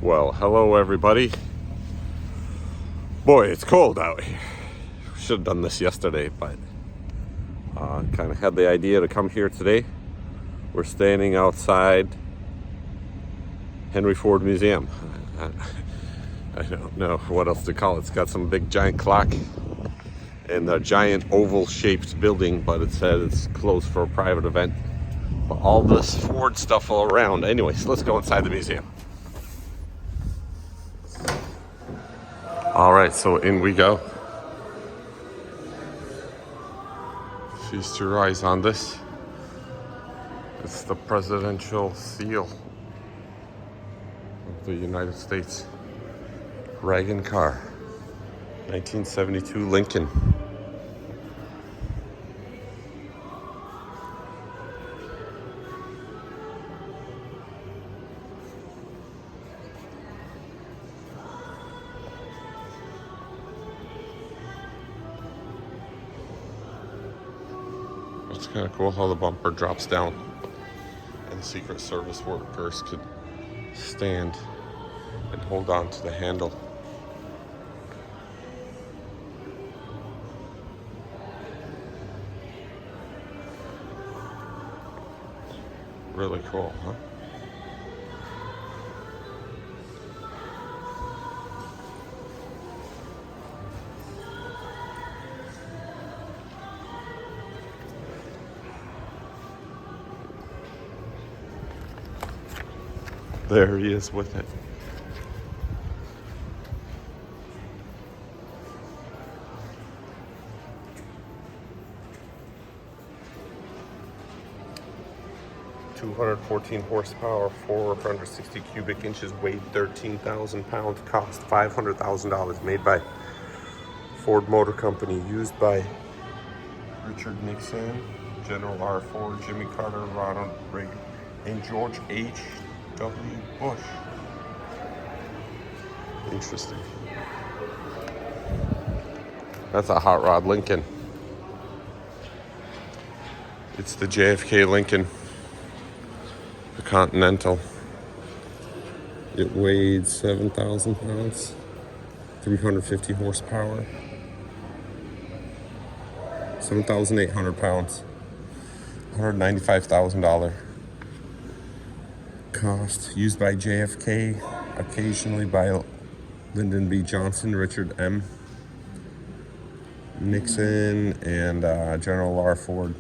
Well, hello everybody. Boy, it's cold out here. Should have done this yesterday, but kind of had the idea to come here today. We're standing outside Henry Ford Museum. I don't know what else to call it. It's got some big giant clock and a giant oval shaped building, but it said it's closed for a private event. But all this Ford stuff all around. Anyways, let's go inside the museum. All right, so in we go. Feast your eyes on this. It's the presidential seal of the United States. Wagon car, 1972 Lincoln. It's kind of cool how the bumper drops down and the Secret Service workers could stand and hold on to the handle. Really cool, huh? There he is with it. $214 horsepower, 460 cubic inches, weighed 13,000 pounds, cost $500,000, made by Ford Motor Company, used by Richard Nixon, General R. Ford, Jimmy Carter, Ronald Reagan, and George H.W. Bush. Interesting. That's a hot rod Lincoln. It's the JFK Lincoln, the Continental. It weighed 7,000 pounds, 350 horsepower, 7,800 pounds, $195,000. Cost, used by JFK, occasionally by Lyndon B. Johnson, Richard M. Nixon, and General R. Ford,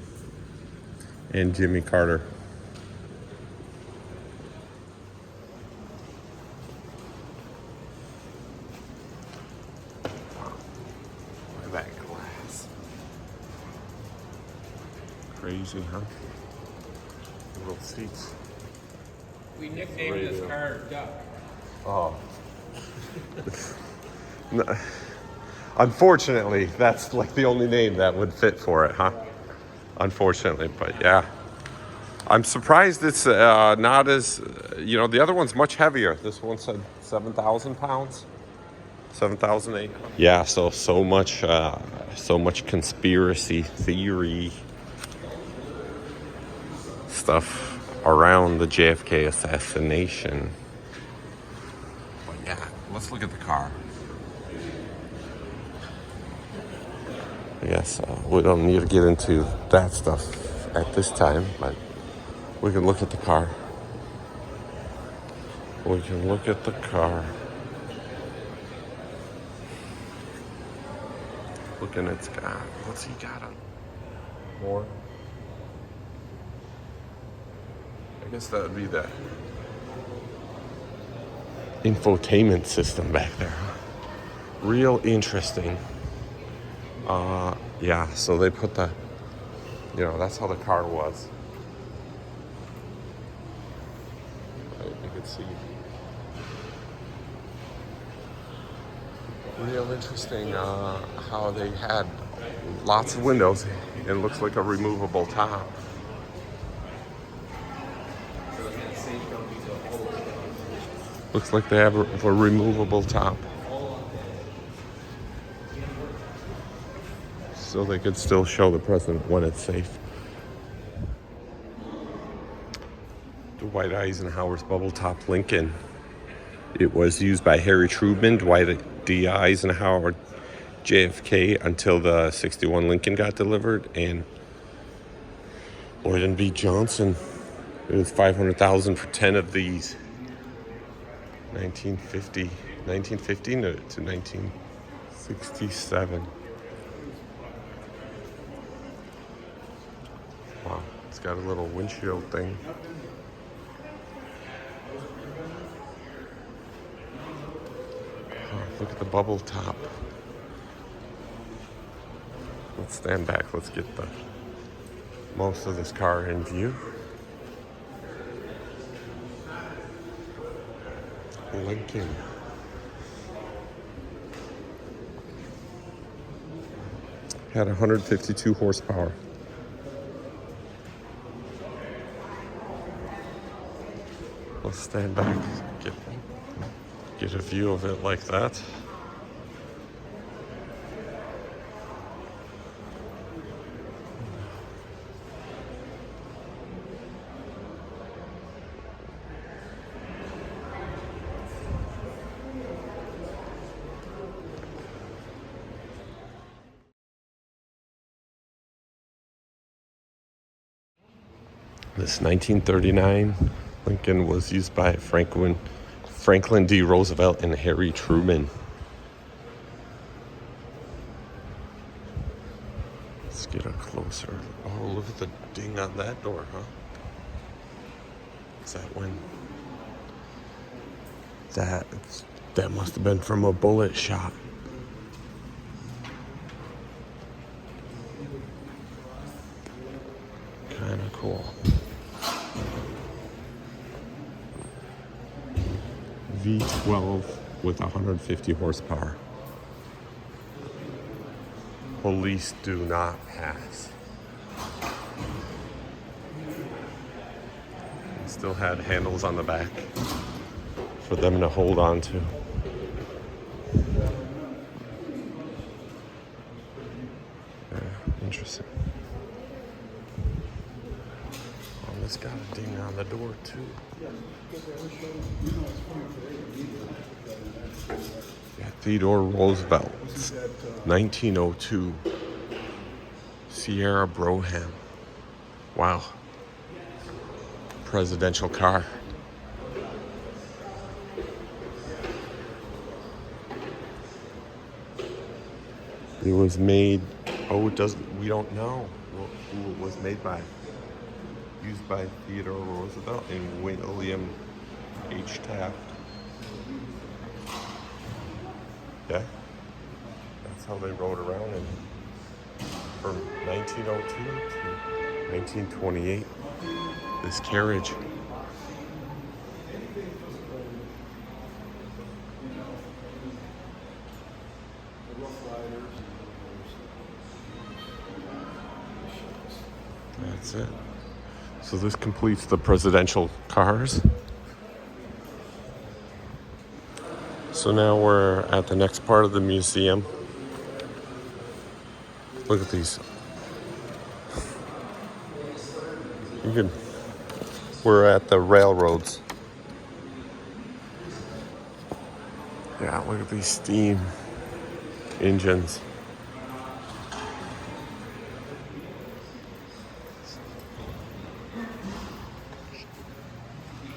and Jimmy Carter. Look at that glass. Crazy, huh? Little seats. We nicknamed this car Duck. Oh. No. Unfortunately, that's like the only name that would fit for it, huh? Unfortunately, but yeah. I'm surprised it's not as, the other one's much heavier. This one said 7,000 pounds. 7,008. Yeah, so much conspiracy theory stuff around the JFK assassination. But yeah, let's look at the car. I guess we don't need to get into that stuff at this time, but we can look at the car. We can look at the car. Looking at Scott. What's he got on? More? I guess that would be the infotainment system back there. Real interesting. Yeah, so they put the, that's how the car was. You can see. Real interesting how they had lots of windows. It looks like a removable top. Looks like they have a removable top. So they could still show the president when it's safe. Dwight Eisenhower's bubble top Lincoln. It was used by Harry Truman, Dwight D. Eisenhower, JFK until the 61 Lincoln got delivered, and Lyndon B. Johnson. It was $500,000 for 10 of these. 1950 to 1967. Wow, it's got a little windshield thing. Oh, look at the bubble top. Let's stand back. Let's get the most of this car in view. Lincoln. Had 152 horsepower. Let's stand back, get a view of it like that. This 1939 Lincoln was used by Franklin D. Roosevelt and Harry Truman. Let's get a closer. Oh, look at the ding on that door, huh? Is that when? That must have been from a bullet shot. Kind of cool. V12 with 150 horsepower. Police do not pass. It still had handles on the back for them to hold on to. Yeah, interesting. Oh, it's got a ding on the door too. Yeah, Theodore Roosevelt, 1902. Sierra Broham. Wow. Presidential car. It was made, we don't know who it was made by. Used by Theodore Roosevelt and William H. Taft. Yeah, that's how they rode around from 1902 to 1928. This carriage. That's it. So this completes the presidential cars. So now we're at the next part of the museum. Look at these. We're at the railroads. Yeah, look at these steam engines.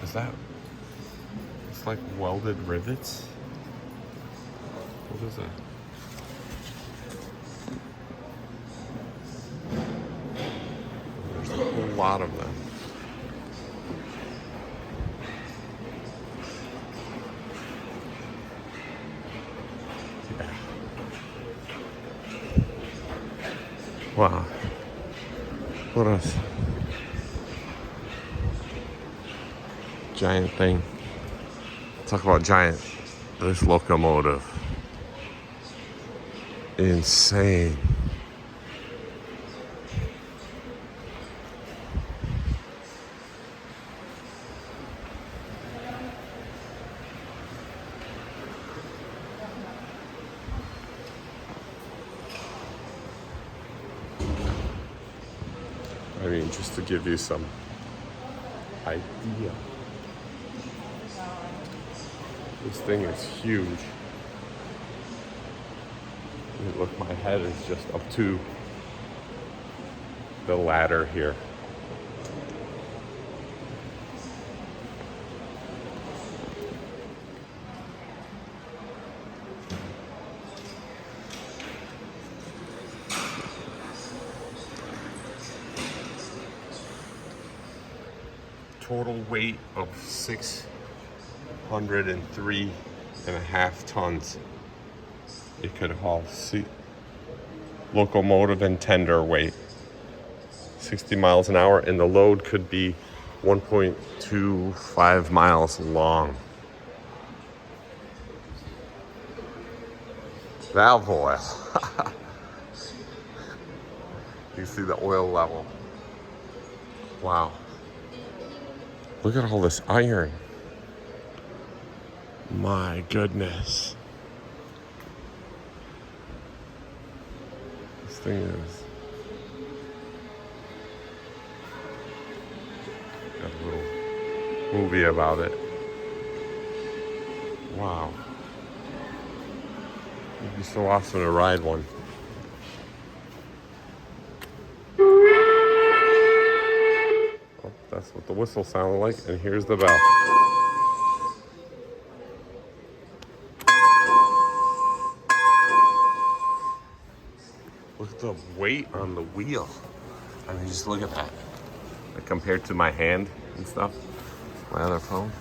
Is that? It's like welded rivets. What is that? There's a whole lot of them. Yeah. Wow. What a giant thing. Talk about giant. This locomotive. Insane. I mean, just to give you some idea. This thing is huge. Look, my head is just up to the ladder here. Total weight of 603.5 tons. It could haul. See, locomotive and tender weight, 60 miles an hour, and the load could be 1.25 miles long. Valve oil. You see the oil level. Wow. Look at all this iron. My goodness. This thing is... got a little movie about it. Wow. It'd be so awesome to ride one. Oh, that's what the whistle sounded like, and here's the bell. Look at the weight on the wheel. I mean, just look at that. Like, compared to my hand and stuff, my other phone.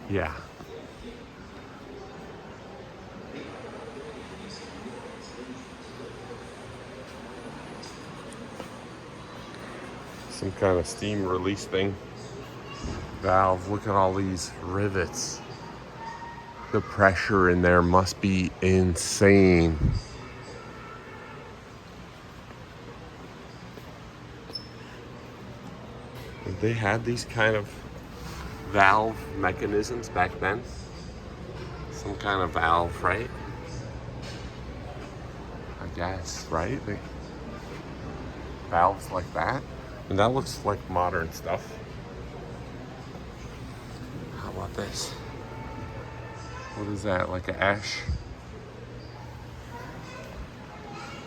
Yeah. Some kind of steam release thing. Valve, look at all these rivets. The pressure in there must be insane. They had these kind of valve mechanisms back then. Some kind of valve, right? I guess, right? Valves like that. And that looks like modern stuff. How about this? What is that? Like an ash?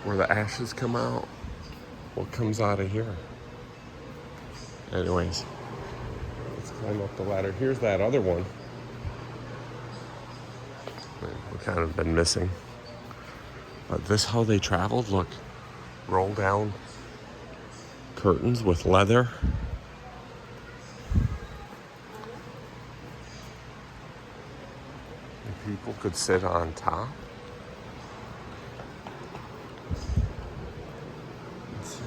Where the ashes come out? What comes out of here? Anyways, let's climb up the ladder. Here's that other one. We kind of been missing. But this how they traveled. Look, roll down curtains with leather. And people could sit on top. Let's see.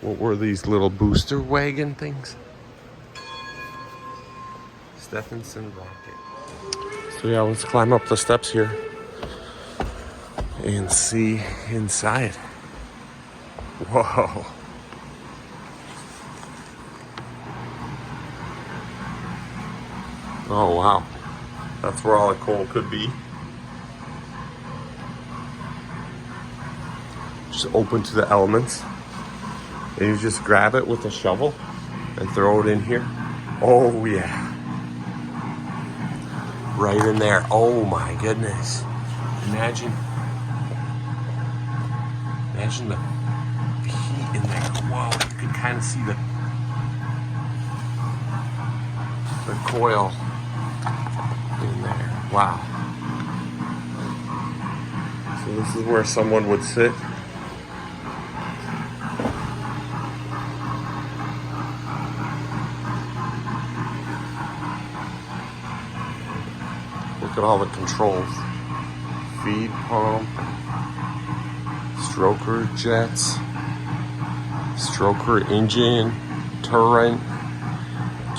What were these little booster wagon things? Stephenson Rocket. So yeah, let's climb up the steps here and see inside. Whoa. Oh wow. That's where all the coal could be. Just open to the elements. And you just grab it with a shovel and throw it in here. Oh yeah. Right in there. Oh my goodness. Imagine the heat in there. Whoa, you can kind of see the coil in there. Wow. So this is where someone would sit. Look at all the controls. Feed pump. Stroker jets, stroker engine, turret,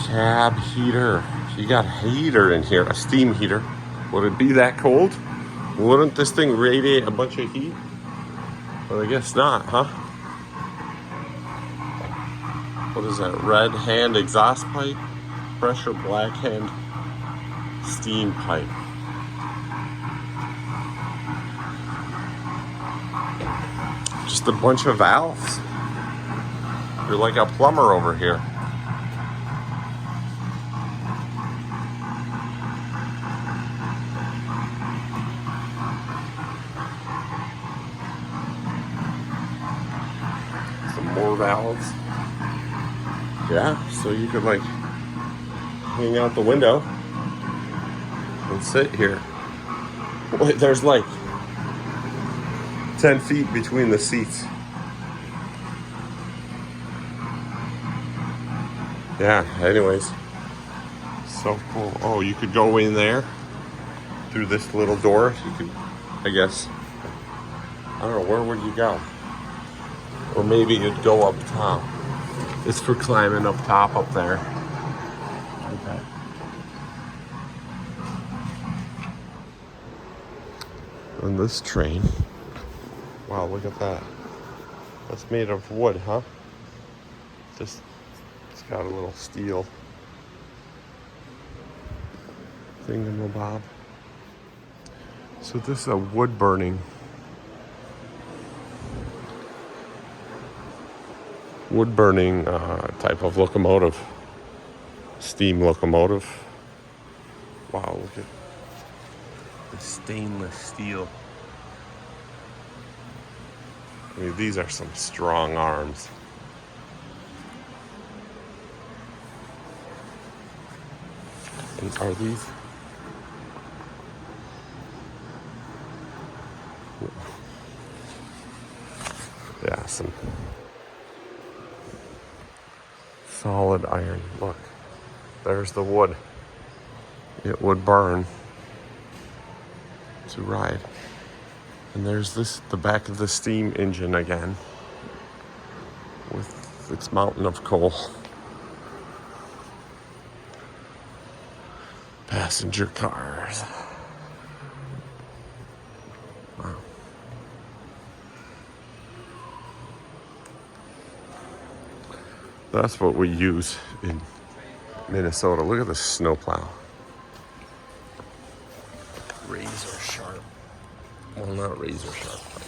cab heater. You got a heater in here, a steam heater. Would it be that cold? Wouldn't this thing radiate a bunch of heat? But I guess not, huh? What is that? Red hand exhaust pipe, pressure black hand steam pipe. Just a bunch of valves. You're like a plumber over here. Some more valves. Yeah, so you could like hang out the window and sit here. Wait, there's like 10 feet between the seats. Yeah, anyways. So cool. Oh, you could go in there through this little door. You could, I guess, I don't know, where would you go? Or maybe you'd go up top. It's for climbing up top up there. Okay. And this train, wow, look at that. That's made of wood, huh? Just, it's got a little steel thingamabob. So this is a wood burning type of locomotive, steam locomotive. Wow, look at the stainless steel. I mean, these are some strong arms. And are these? Yeah, some solid iron. Look, there's the wood. It would burn to ride. And there's the back of the steam engine again with its mountain of coal. Passenger cars. Wow. That's what we use in Minnesota. Look at the snowplow. Razor sharp. Well, not razor sharp, but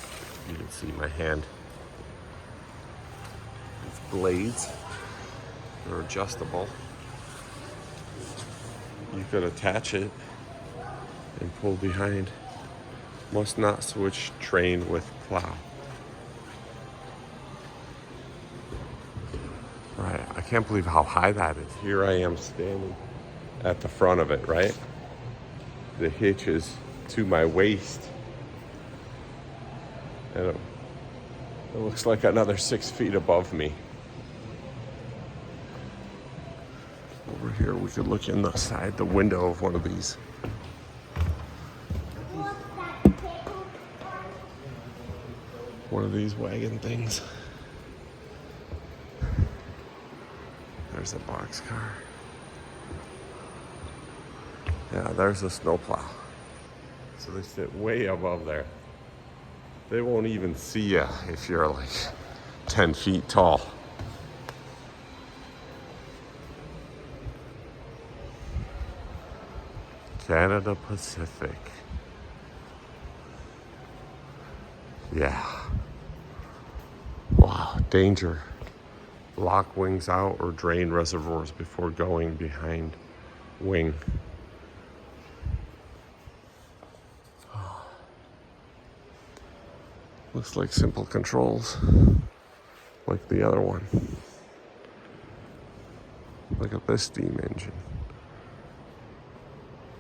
you can see my hand. These blades, they're adjustable. You could attach it and pull behind. Must not switch train with plow. Right, I can't believe how high that is. Here I am standing at the front of it, right? The hitch is to my waist. And it looks like another 6 feet above me. Over here, we could look in the side, the window of one of these. One of these wagon things. There's a boxcar. Yeah, there's a snowplow. So they sit way above there. They won't even see you if you're like 10 feet tall. Canada Pacific. Yeah. Wow, danger. Lock wings out or drain reservoirs before going behind wing. Looks like simple controls, like the other one. Look at this steam engine.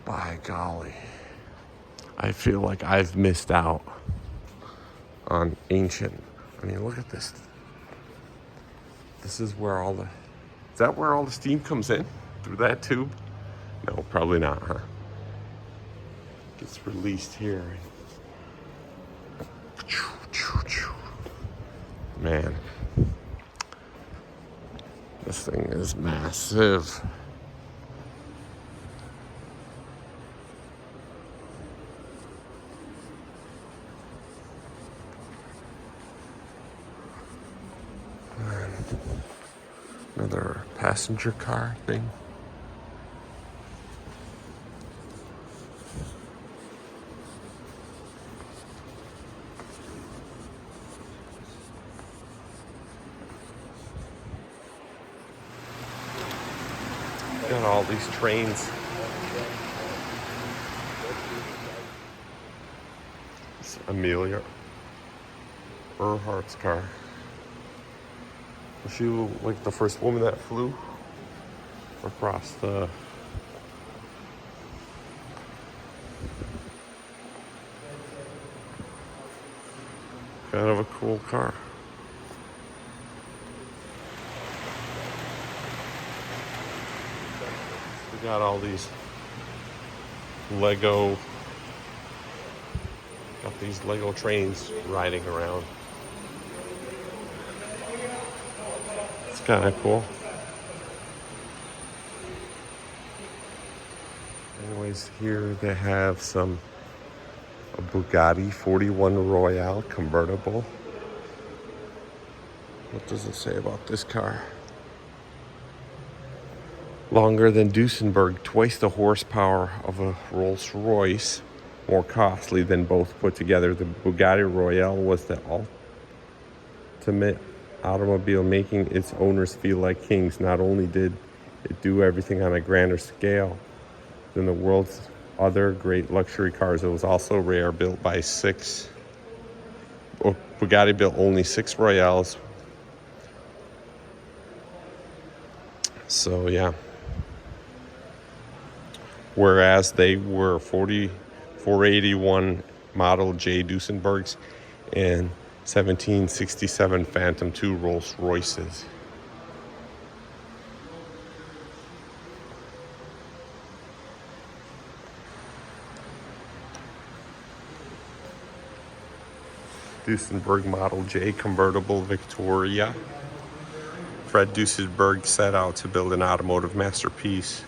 By golly. I feel like I've missed out on ancient. I mean, look at this. This is where is that where all the steam comes in? Through that tube? No, probably not, huh? Gets released here. Man, this thing is massive. Another passenger car thing. Got all these trains. It's Amelia Earhart's car. Was she like the first woman that flew across the... Kind of a cool car. We got all these Lego trains riding around. It's kind of cool. Anyways, here they have a Bugatti 41 Royale convertible. What does it say about this car? Longer than Duesenberg, twice the horsepower of a Rolls-Royce, more costly than both put together. The Bugatti Royale was the ultimate automobile, making its owners feel like kings. Not only did it do everything on a grander scale than the world's other great luxury cars, it was also rare, built by Bugatti built only 6 Royales. So yeah. Whereas they were 481 Model J Duesenbergs and 1767 Phantom II Rolls Royces. Duesenberg Model J convertible Victoria. Fred Duesenberg set out to build an automotive masterpiece.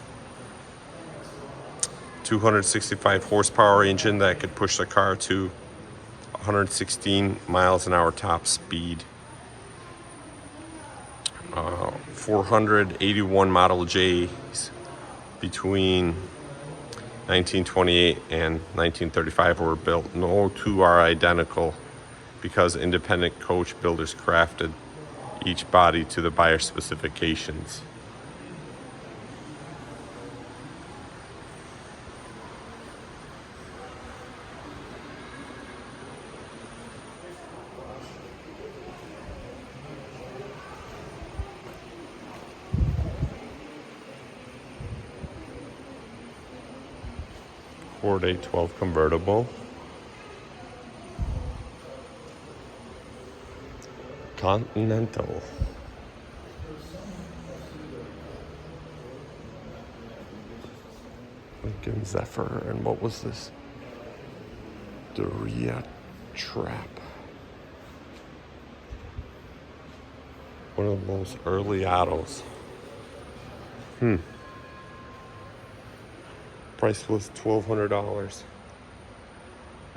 265 horsepower engine that could push the car to 116 miles an hour top speed. 481 Model J's between 1928 and 1935 were built. No two are identical because independent coach builders crafted each body to the buyer's specifications. Ford 812 convertible. Continental. Lincoln Zephyr, and what was this? Doria Trap. One of the most early autos. Price was $1,200.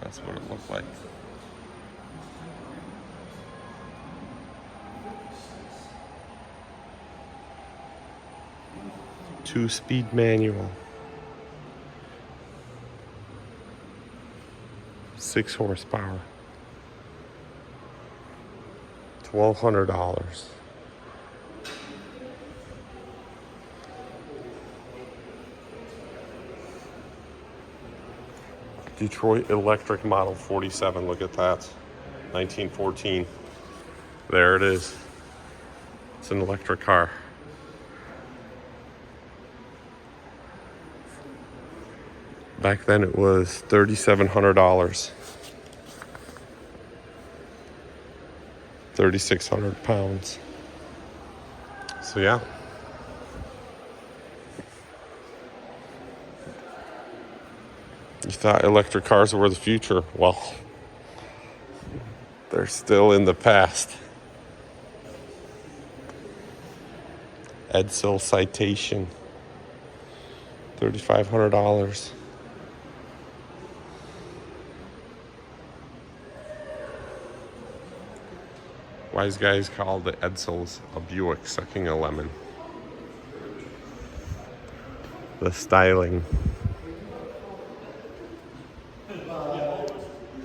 That's what it looked like. Two-speed manual. 6 horsepower. $1,200. Detroit Electric Model 47. Look at that. 1914. There it is. It's an electric car. Back then it was $3,700. 3,600 pounds. So yeah. You thought electric cars were the future. Well, they're still in the past. Edsel Citation. $3,500. Wise guys call the Edsels a Buick sucking a lemon. The styling.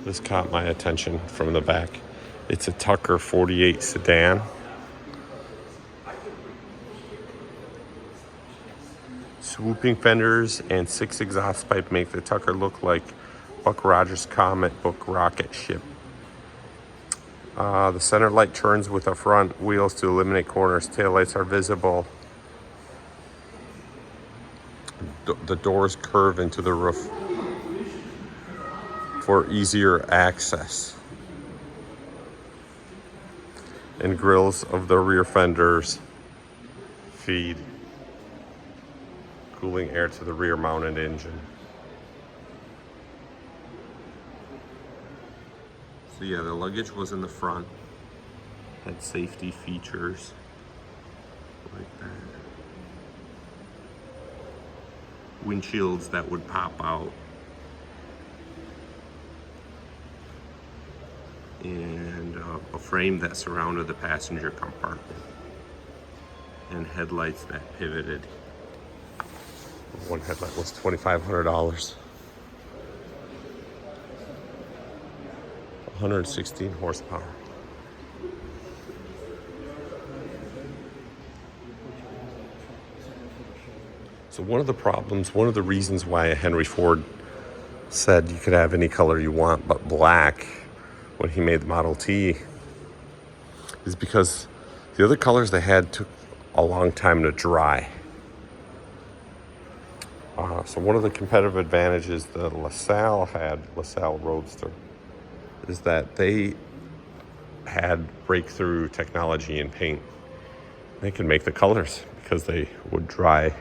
This caught my attention from the back. It's a Tucker 48 sedan. Swooping fenders and 6 exhaust pipe make the Tucker look like Buck Rogers' comic book rocket ship. The center light turns with the front wheels to eliminate corners. Taillights are visible. The doors curve into the roof for easier access. And grills of the rear fenders feed cooling air to the rear mounted engine. So yeah, the luggage was in the front. Had safety features like that. Windshields that would pop out. And a frame that surrounded the passenger compartment. And headlights that pivoted. One headlight was $2,500. 116 horsepower. So one of the reasons why Henry Ford said you could have any color you want but black when he made the Model T is because the other colors they had took a long time to dry. So one of the competitive advantages that LaSalle Roadster, is that they had breakthrough technology in paint. They could make the colors because they would dry,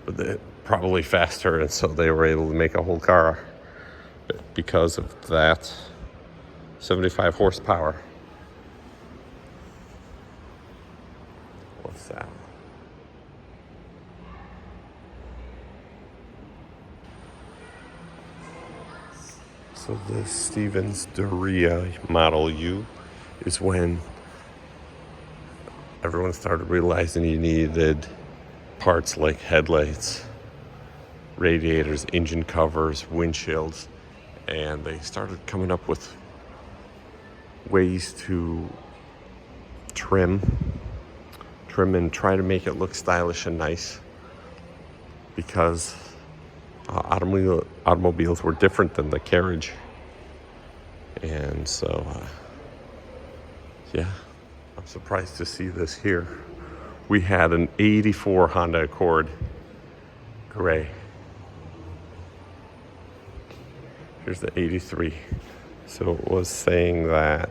but they're probably faster, and so they were able to make a whole car because of that. 75 horsepower. LaSalle. So the Stevens Doria Model U is when everyone started realizing you needed parts like headlights, radiators, engine covers, windshields, and they started coming up with ways to trim and try to make it look stylish and nice, because automobiles were different than the carriage. And so yeah, I'm surprised to see this here. We had an 84 Honda Accord gray. Here's the 83. So it was saying that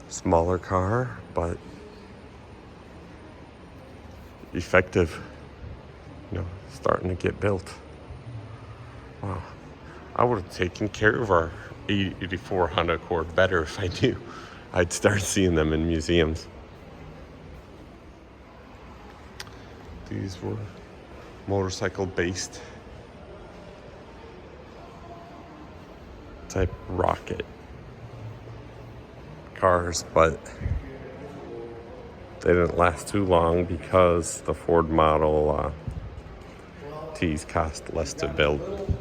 smaller car, but effective, starting to get built. Wow. I would have taken care of our 84 Honda Accord better if I knew I'd start seeing them in museums. These were motorcycle-based type rocket cars, but they didn't last too long because the Ford Model Ts cost less to build.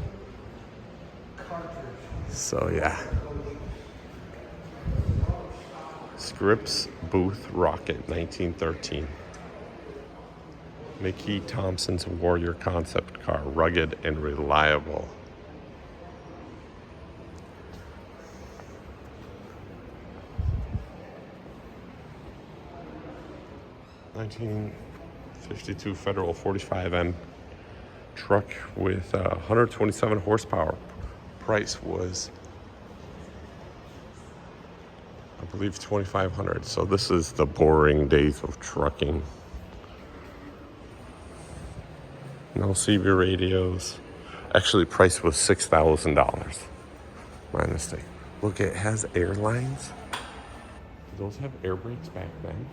So yeah. Scripps Booth Rocket, 1913. Mickey Thompson's Warrior concept car, rugged and reliable. (1952) Federal 45M truck with 127 horsepower. Price was, I believe, $2,500. So this is the boring days of trucking. No CB radios. Actually, price was $6,000. My mistake. Look, it has airlines. Do those have air brakes back then?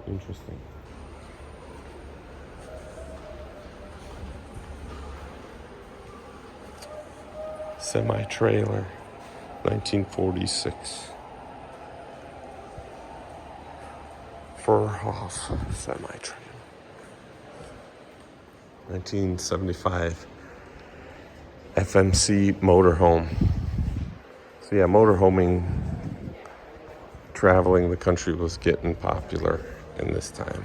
Interesting. Semi-trailer, 1946. Furhoff semi-trailer. 1975 FMC motorhome. So yeah, motorhoming traveling the country was getting popular in this time.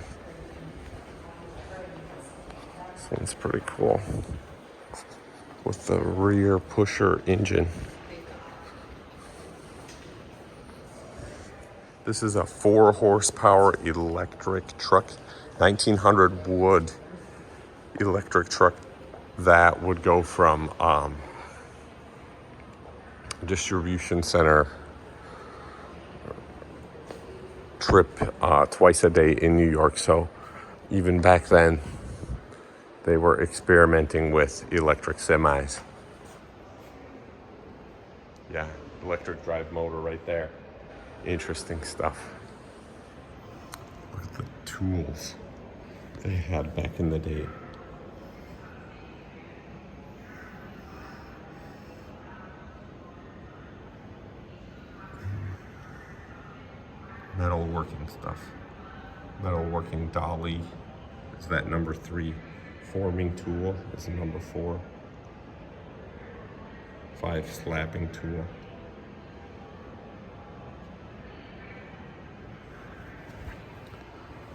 This one's pretty cool with the rear pusher engine. This is a 4 horsepower electric truck, 1900 wood electric truck that would go from distribution center trip twice a day in New York. So even back then, they were experimenting with electric semis. Yeah, electric drive motor right there. Interesting stuff. Look at the tools they had back in the day. Metalworking stuff. Metalworking dolly is that number 3. Forming tool is number 4. 5 slapping tool.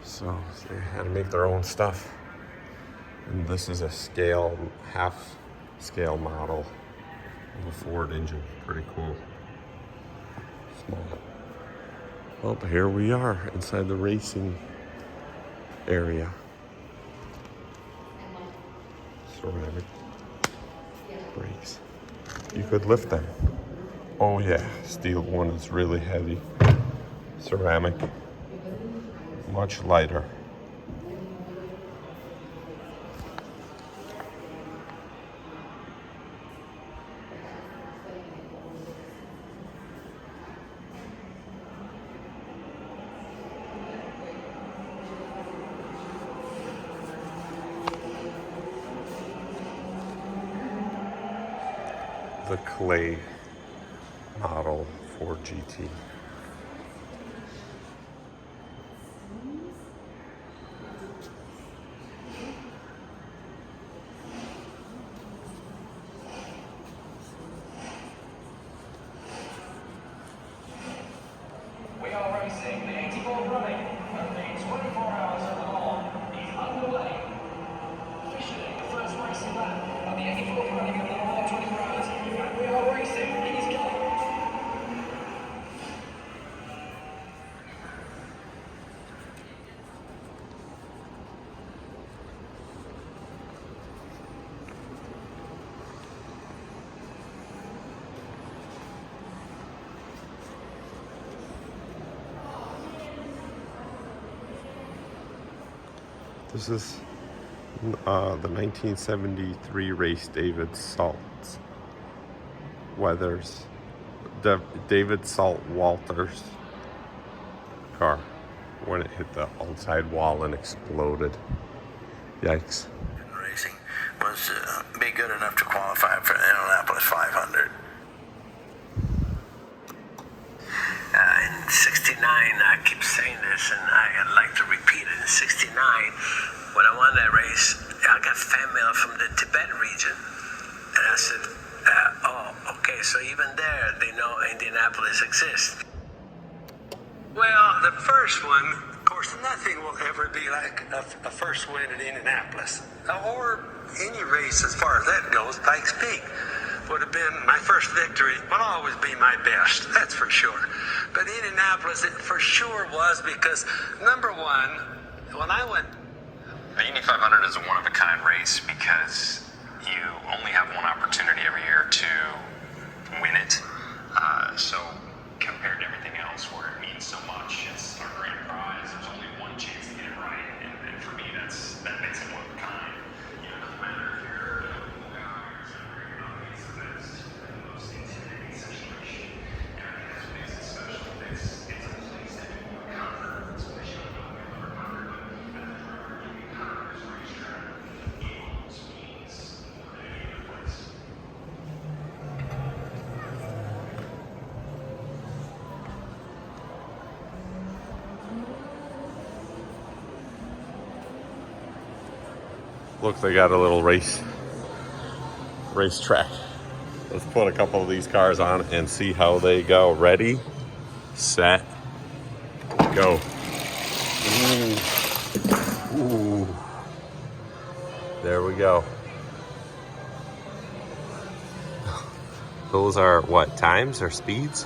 So they had to make their own stuff. And this is a scale, half scale model of a Ford engine. Pretty cool. Small. Well, here we are inside the racing area. Ceramic brakes. You could lift them. Oh yeah, steel one is really heavy. Ceramic, much lighter. The clay model Ford GT. We are racing the 84 running of the 24 hours of Le Mans is underway. Officially the first racing lap of the 84 running of the Le Mans 24 hours, and we are racing. It is going. This is the 1973 race David Salt Weathers, David Salt Walters car when it hit the outside wall and exploded. Yikes. Racing was be good enough to qualify for the Indianapolis 500. In 69, I keep saying this, and I'd like to repeat it. In 69, when I won that race, I got fan mail from the Tibet region. And I said, oh, okay, so even there, they know Indianapolis exists. Well, the first one, of course, nothing will ever be like a first win at Indianapolis. Or any race as far as that goes. Pikes Peak would have been my first victory. Will always be my best, that's for sure. But Indianapolis, it for sure was because, number one, when I went... The Indy 500 is a one-of-a-kind race because you only have one opportunity every year to win it. So compared to everything else where it means so much, it's our grand prize. There's only one chance to get it right, and for me, that makes it one of a kind. You know, it doesn't matter if you're it's the best, the most intimidating situation, and I think that's what makes it special. It's a place that you can conquer, especially on the 500, but at the Conqueror's racetrack, it almost means more than any other place. Look, they got a little racetrack. Let's put a couple of these cars on and see how they go. Ready, set, go. Ooh. Ooh. There we go. Those are what, times or speeds?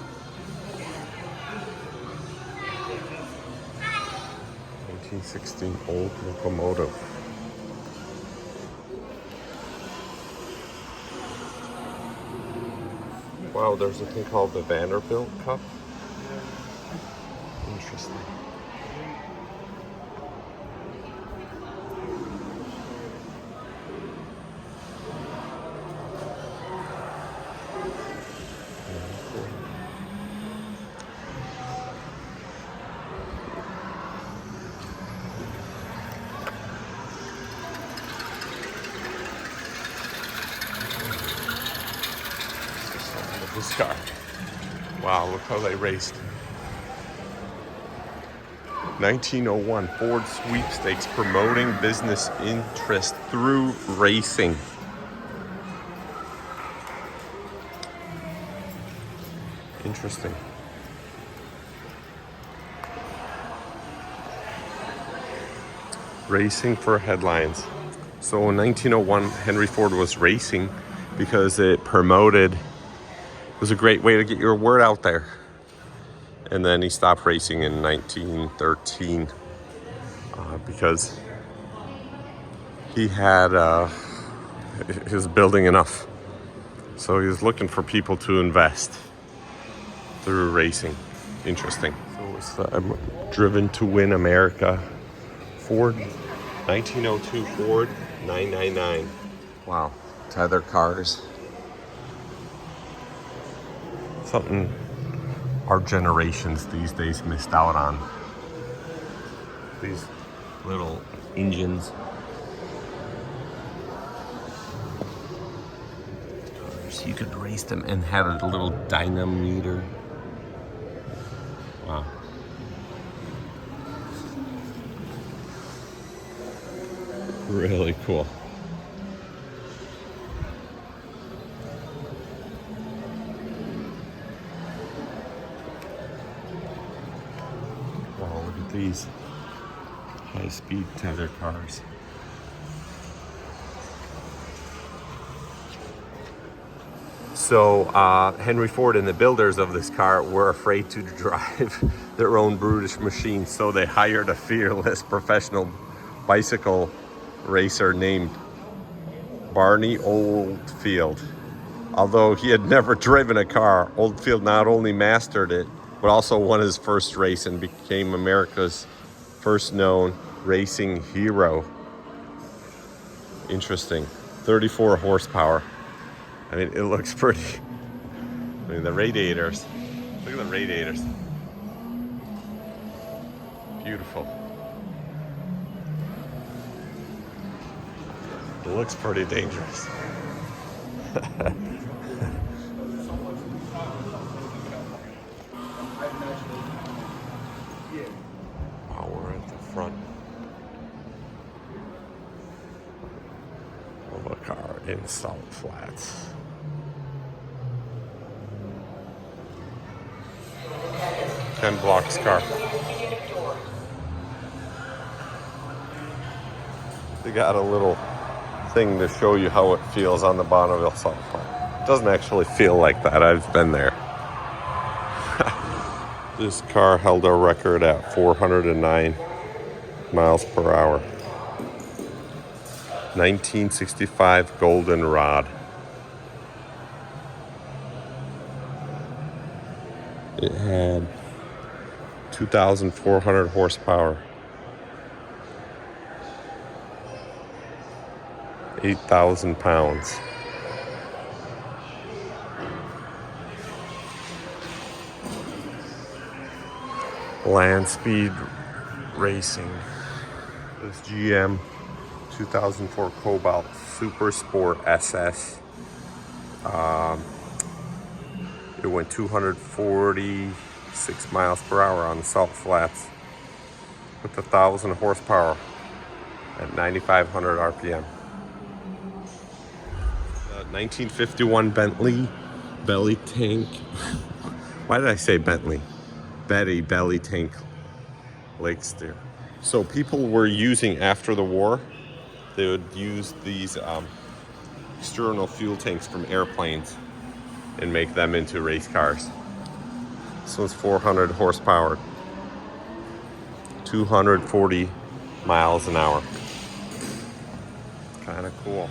1916 old locomotive. Wow, there's a thing called the Vanderbilt Cup. Interesting. This car. Wow, look how they raced. 1901 Ford Sweepstakes, promoting business interest through racing. Interesting. Racing for headlines. So in 1901, Henry Ford was racing because it promoted. It was a great way to get your word out there. And then he stopped racing in 1913 because he was building enough. So he was looking for people to invest through racing. Interesting. So it's Driven to Win America. Ford, 1902 Ford 999. Wow, tether cars. Something our generations these days missed out on. These little engines. You could race them and had a little dynamometer. Wow. Really cool. Wow, look at these high-speed tether cars. So Henry Ford and the builders of this car were afraid to drive their own brutish machine, so they hired a fearless professional bicycle racer named Barney Oldfield. Although he had never driven a car, Oldfield not only mastered it, but also won his first race and became America's first known racing hero. Interesting. 34 horsepower. I mean, it looks pretty. I mean, the radiators. Look at the radiators. Beautiful. It looks pretty dangerous. Wow, we're at the front of a car in Salt Flats. Ken Block's car. They got a little thing to show you how it feels on the Bonneville Salt Flat. It doesn't actually feel like that. I've been there. This car held a record at 409 miles per hour. 1965 Goldenrod. It had 2,400 horsepower. 8,000 pounds. Land Speed Racing. This GM 2004 Cobalt Super Sport SS. It went 246 miles per hour on the Salt Flats with 1,000 horsepower at 9,500 RPM. 1951 Bentley belly tank. Why did I say Bentley? Betty belly tank Lake steer. So people were using after the war, they would use these external fuel tanks from airplanes and make them into race cars. This one's 400 horsepower, 240 miles an hour. Kind of cool.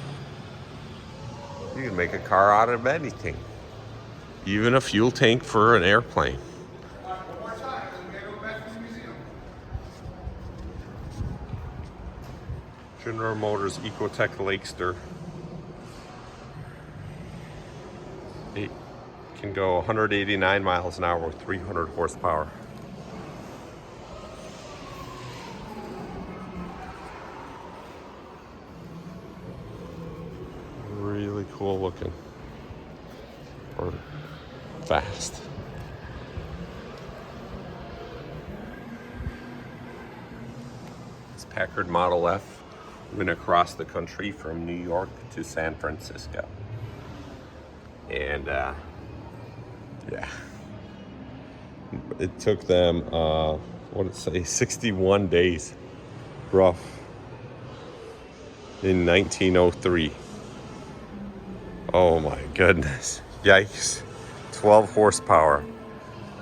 You can make a car out of anything, even a fuel tank for an airplane. General Motors Ecotec Lakester. It can go 189 miles an hour with 300 horsepower. Really cool looking. Or fast. This Packard Model F went across the country from New York to San Francisco. And yeah, it took them, what did it say, 61 days, rough, in 1903. Oh my goodness, yikes. 12 horsepower.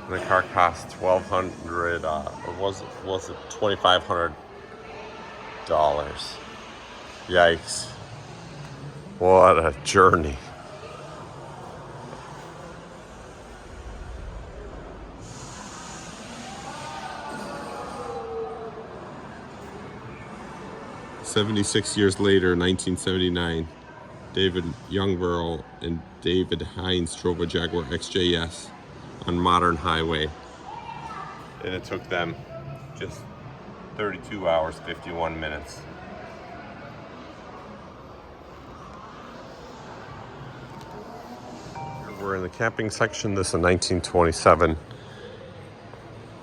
And the car cost $1,200, or was it $2,500? Yikes. What a journey. "76 years later, 1979, David Youngborough and David Hines drove a Jaguar XJS on modern highway. And it took them just 32 hours, 51 minutes. We're in the camping section. This is a 1927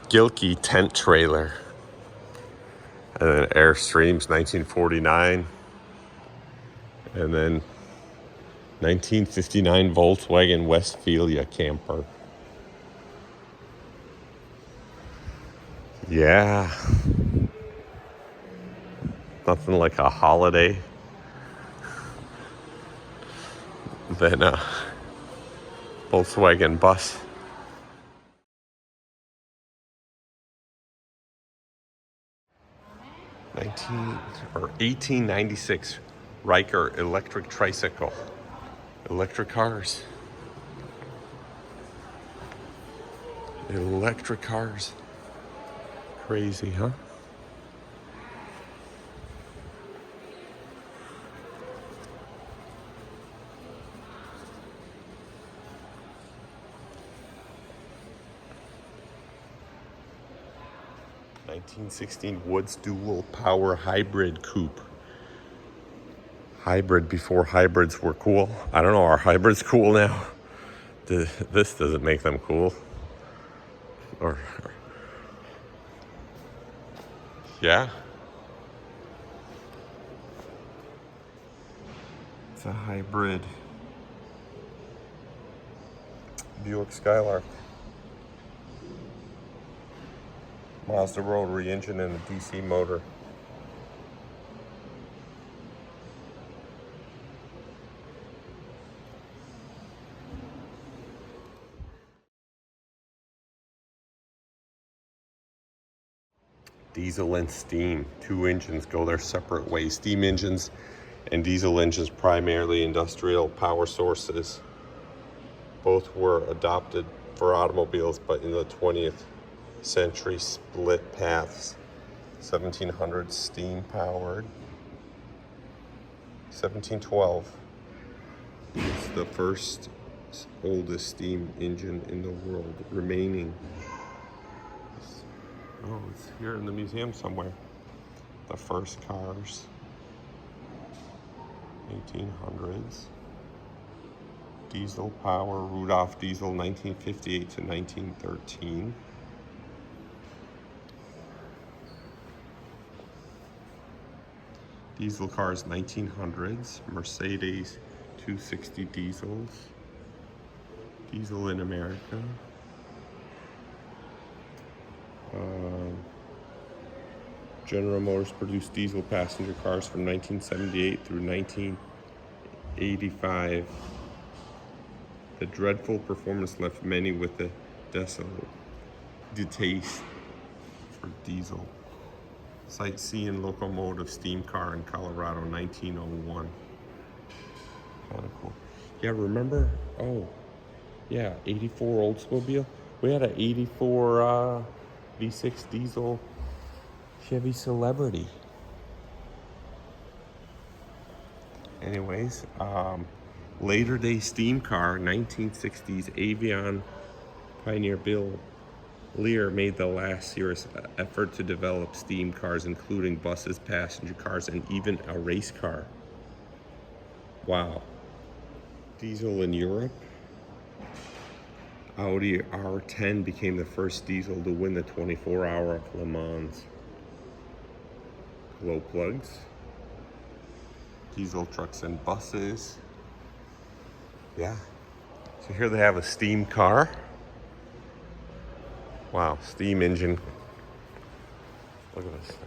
Gilkey tent trailer. And then Airstreams, 1949. And then 1959 Volkswagen Westphalia camper. Yeah. Nothing like a holiday than a Volkswagen bus. 1896 Riker electric tricycle. Electric cars. Electric cars. Crazy, huh? '16 Woods dual power hybrid coupe. Hybrid before hybrids were cool. I don't know, are hybrids cool now? This doesn't make them cool. Or yeah. It's a hybrid Buick Skylark. Mazda rotary engine and a DC motor. Diesel and steam, two engines go their separate ways. Steam engines and diesel engines, primarily industrial power sources. Both were adopted for automobiles, but in the 20th century split paths. 1700 steam powered. 1712 is the first oldest steam engine in the world remaining. Oh, it's here in the museum somewhere. The first cars. 1800s. Diesel power, Rudolph Diesel, 1958 to 1913. Diesel cars, 1900s. Mercedes 260 diesels. Diesel in General Motors produced diesel passenger cars from 1978 through 1985. The dreadful performance left many with a desolate distaste for diesel. Sightseeing locomotive steam car in Colorado, 1901. Kind of cool. Yeah, remember? Oh, yeah, 84 Oldsmobile. We had an 84 V6 diesel Chevy Celebrity. Anyways, later day steam car, 1960s Avion pioneer Bill Lear made the last serious effort to develop steam cars, including buses, passenger cars, and even a race car. Wow. Diesel in Europe. Audi R10 became the first diesel to win the 24-hour of Le Mans. Glow plugs. Diesel trucks and buses. Yeah. So here they have a steam car. Wow, steam engine. Look at this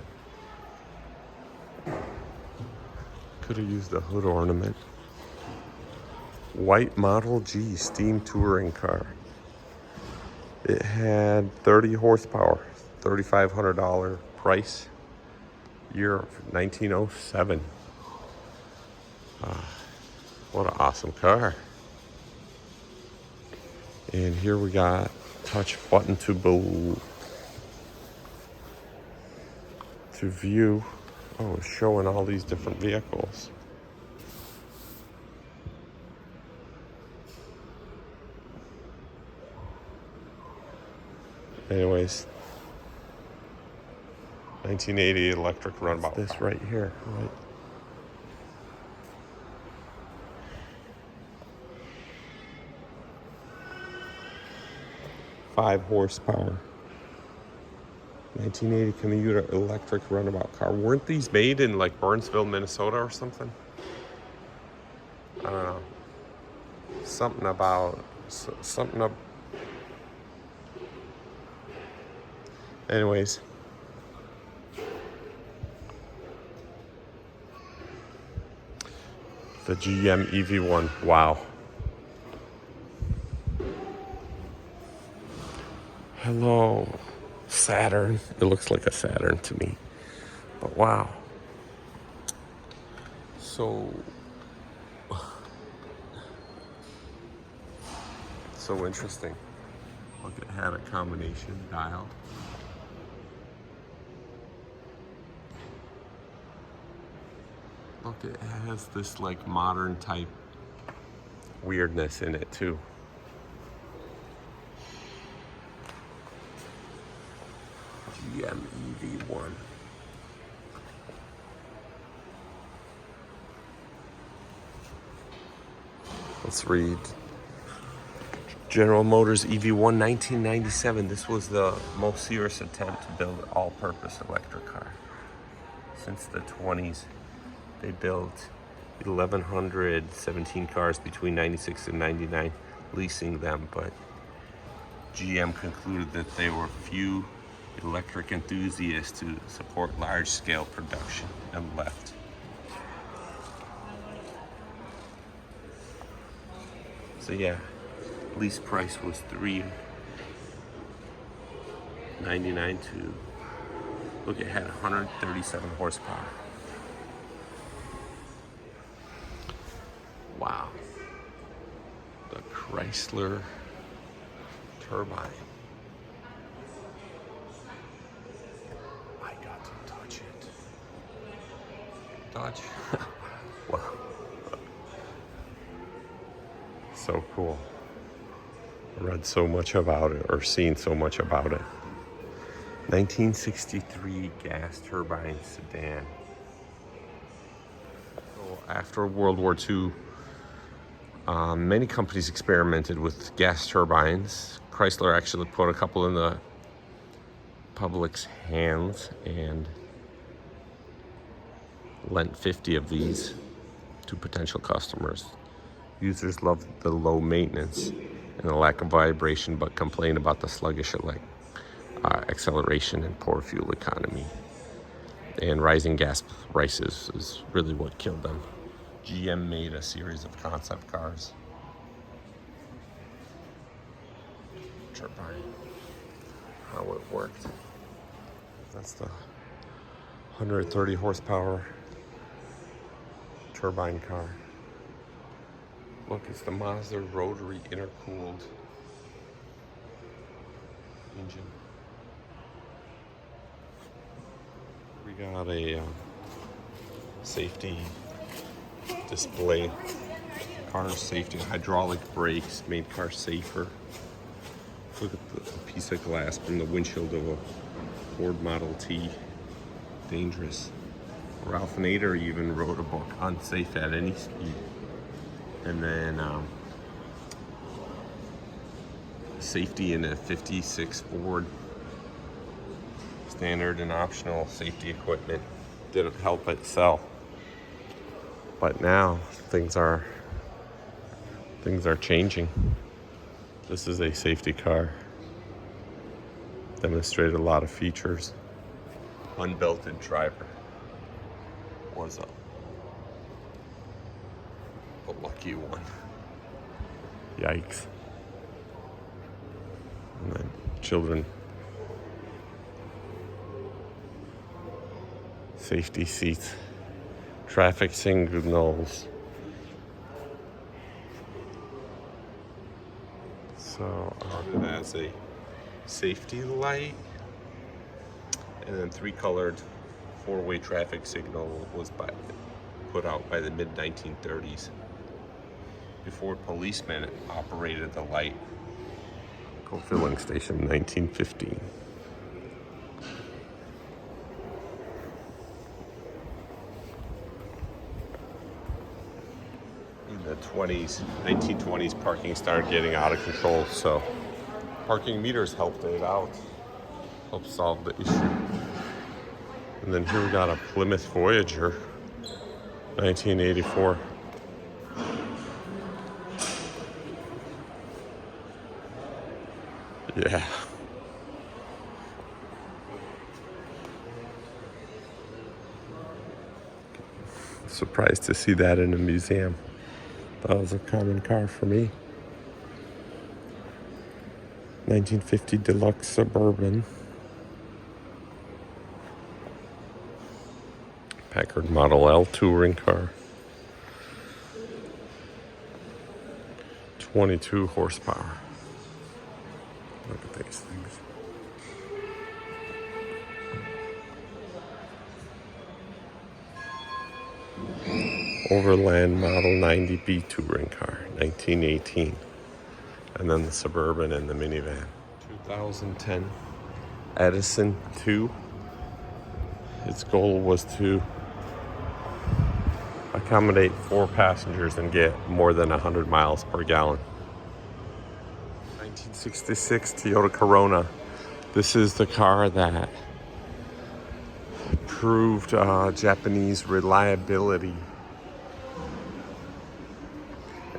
thing. Could have used a hood ornament. White Model G steam touring car. It had 30 horsepower, $3,500 price. Year of 1907. What an awesome car. And here we got touch button to view. Oh, it's showing all these different vehicles. Anyways, 1980 electric runabout. This right here, right? Five horsepower. 1980 commuter electric runabout car. Weren't these made in like Burnsville, Minnesota or something? I don't know. Something about something up. Anyways. The GM EV1. Wow. Hello, Saturn. It looks like a Saturn to me. But wow. So interesting. Look, it had a combination dial. Look, it has this like modern type weirdness in it too. GM EV1. Let's read. General Motors EV1 1997. This was the most serious attempt to build an all-purpose electric car. Since the 20s, they built 1,117 cars between 96 and 99, leasing them, but GM concluded that there were few electric enthusiasts to support large-scale production and left. So yeah, lease price was $399 to look. It had 137 horsepower. Wow, the Chrysler turbine. I got to touch it. Touch. Wow. So cool. I read so much about it, or seen so much about it. 1963 gas turbine sedan. So after World War II, many companies experimented with gas turbines. Chrysler actually put a couple in the public's hands and lent 50 of these to potential customers. Users loved the low maintenance and the lack of vibration, but complained about the sluggish acceleration and poor fuel economy. And rising gas prices is really what killed them. GM made a series of concept cars. Turbine. How it worked. That's the 130 horsepower turbine car. Look, it's the Mazda rotary intercooled engine. We got a safety display, car safety, hydraulic brakes made car safer. Look at the piece of glass from the windshield of a Ford Model T. Dangerous. Ralph Nader even wrote a book, Unsafe at Any Speed. And then safety in a 56 Ford. Standard and optional safety equipment didn't help it sell. But now things are changing. This is a safety car. Demonstrated a lot of features. Unbelted driver was a lucky one. Yikes. And then children. Safety seats. Traffic signals. So it has a safety light, and then 3-colored 4-way traffic signal was put out by the mid-1930s. Before policemen operated the light. Co-filling station, 1915. In the 1920s, parking started getting out of control, so parking meters helped it out, helped solve the issue. And then here we got a Plymouth Voyager, 1984. Yeah. Surprised to see that in a museum. That was a common car for me. 1950 Deluxe Suburban. Packard Model L touring car. 22 horsepower. Look at these things. Overland Model 90B touring car, 1918. And then the Suburban and the minivan. 2010 Edison 2. Its goal was to accommodate 4 passengers and get more than 100 miles per gallon. 1966 Toyota Corona. This is the car that proved Japanese reliability.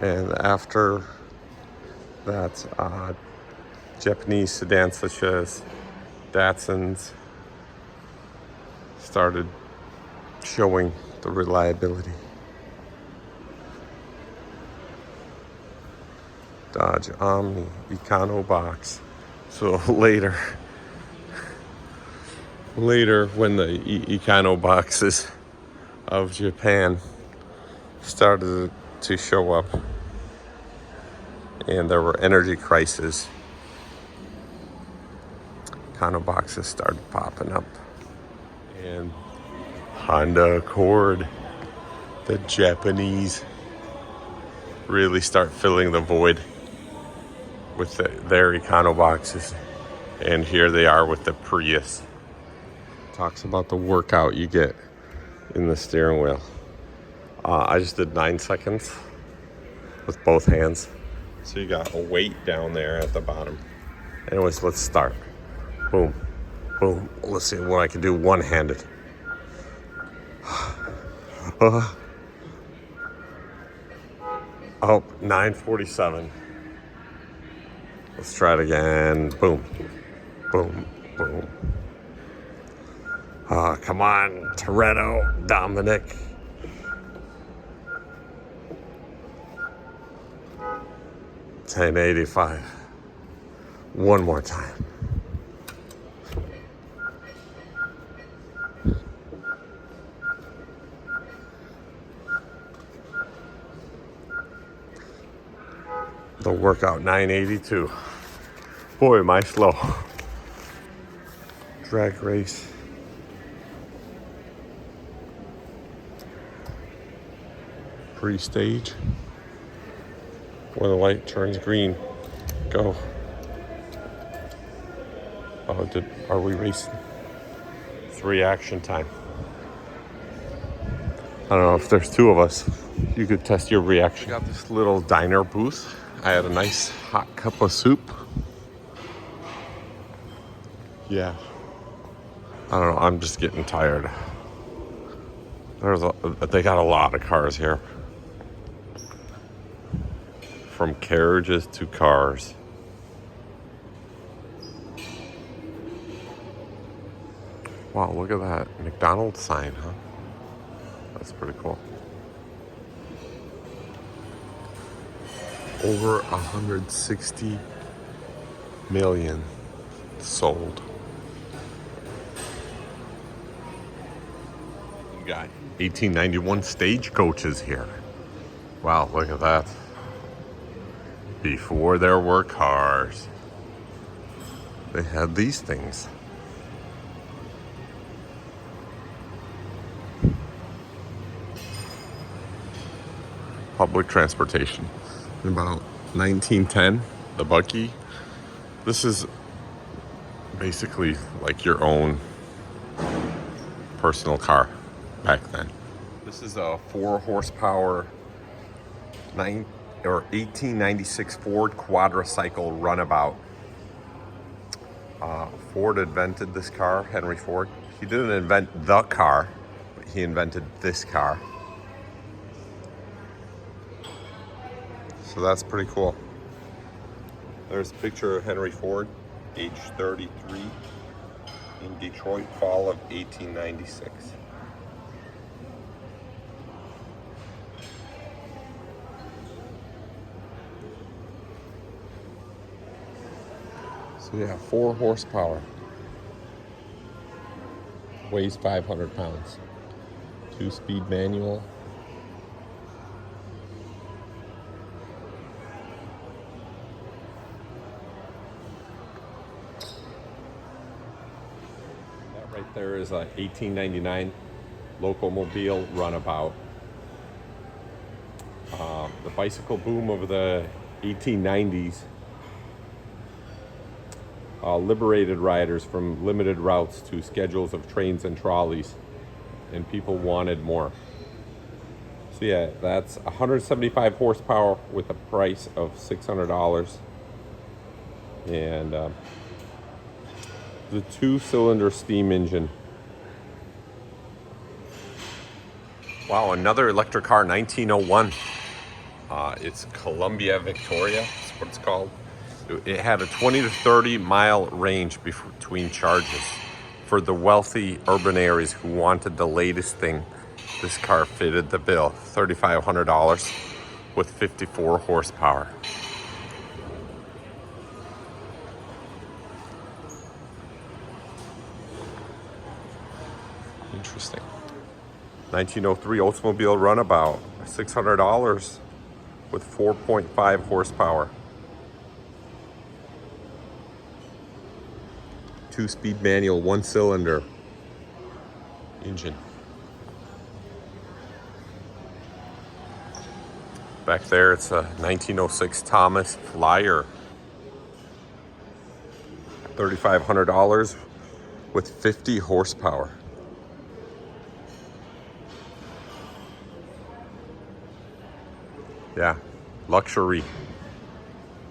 And after that, Japanese sedans such as Datsuns started showing the reliability. Dodge Omni Econobox. So later when the Econoboxes of Japan started to show up and there were energy crises, Econoboxes started popping up. And Honda Accord, the Japanese really start filling the void with their Econoboxes. And here they are with the Prius. Talks about the workout you get in the steering wheel. I just did 9 seconds with both hands. So you got a weight down there at the bottom. Anyways, let's start. Boom, boom. Let's see what I can do one-handed. Oh, 9:47. Let's try it again. Boom, boom, boom. Come on, Toretto, Dominic. $10.85. One more time. The workout $9.82. Boy, am I slow. Drag race. Pre-stage. When the light turns green, go. Oh, are we racing? It's reaction time. I don't know if there's two of us. You could test your reaction. I got this little diner booth. I had a nice hot cup of soup. Yeah. I don't know, I'm just getting tired. They got a lot of cars here. From carriages to cars. Wow, look at that McDonald's sign, huh? That's pretty cool. Over 160 million sold. You got 1891 stagecoaches here. Wow, look at that. Before there were cars, they had these things. Public transportation. In about 1910, the buggy. This is basically like your own personal car back then. This is a 4 horsepower 1896 Ford quadricycle runabout. Ford invented this car, Henry Ford. He didn't invent the car, but he invented this car. So that's pretty cool. There's a picture of Henry Ford, age 33, in Detroit, fall of 1896. So yeah, 4 horsepower. Weighs 500 pounds. 2-speed manual. That right there is a 1899 Locomobile runabout. The bicycle boom of the 1890s liberated riders from limited routes to schedules of trains and trolleys, and people wanted more. So yeah, that's 175 horsepower with a price of $600, and the 2-cylinder steam engine. Wow, another electric car, 1901. It's Columbia Victoria, that's what it's called. It had a 20 to 30 mile range between charges. For the wealthy urban areas who wanted the latest thing, this car fitted the bill. $3,500 with 54 horsepower. Interesting. 1903 Oldsmobile Runabout, $600 with 4.5 horsepower. 2-speed manual, 1-cylinder engine. Back there, it's a 1906 Thomas Flyer. $3,500 with 50 horsepower. Yeah, luxury.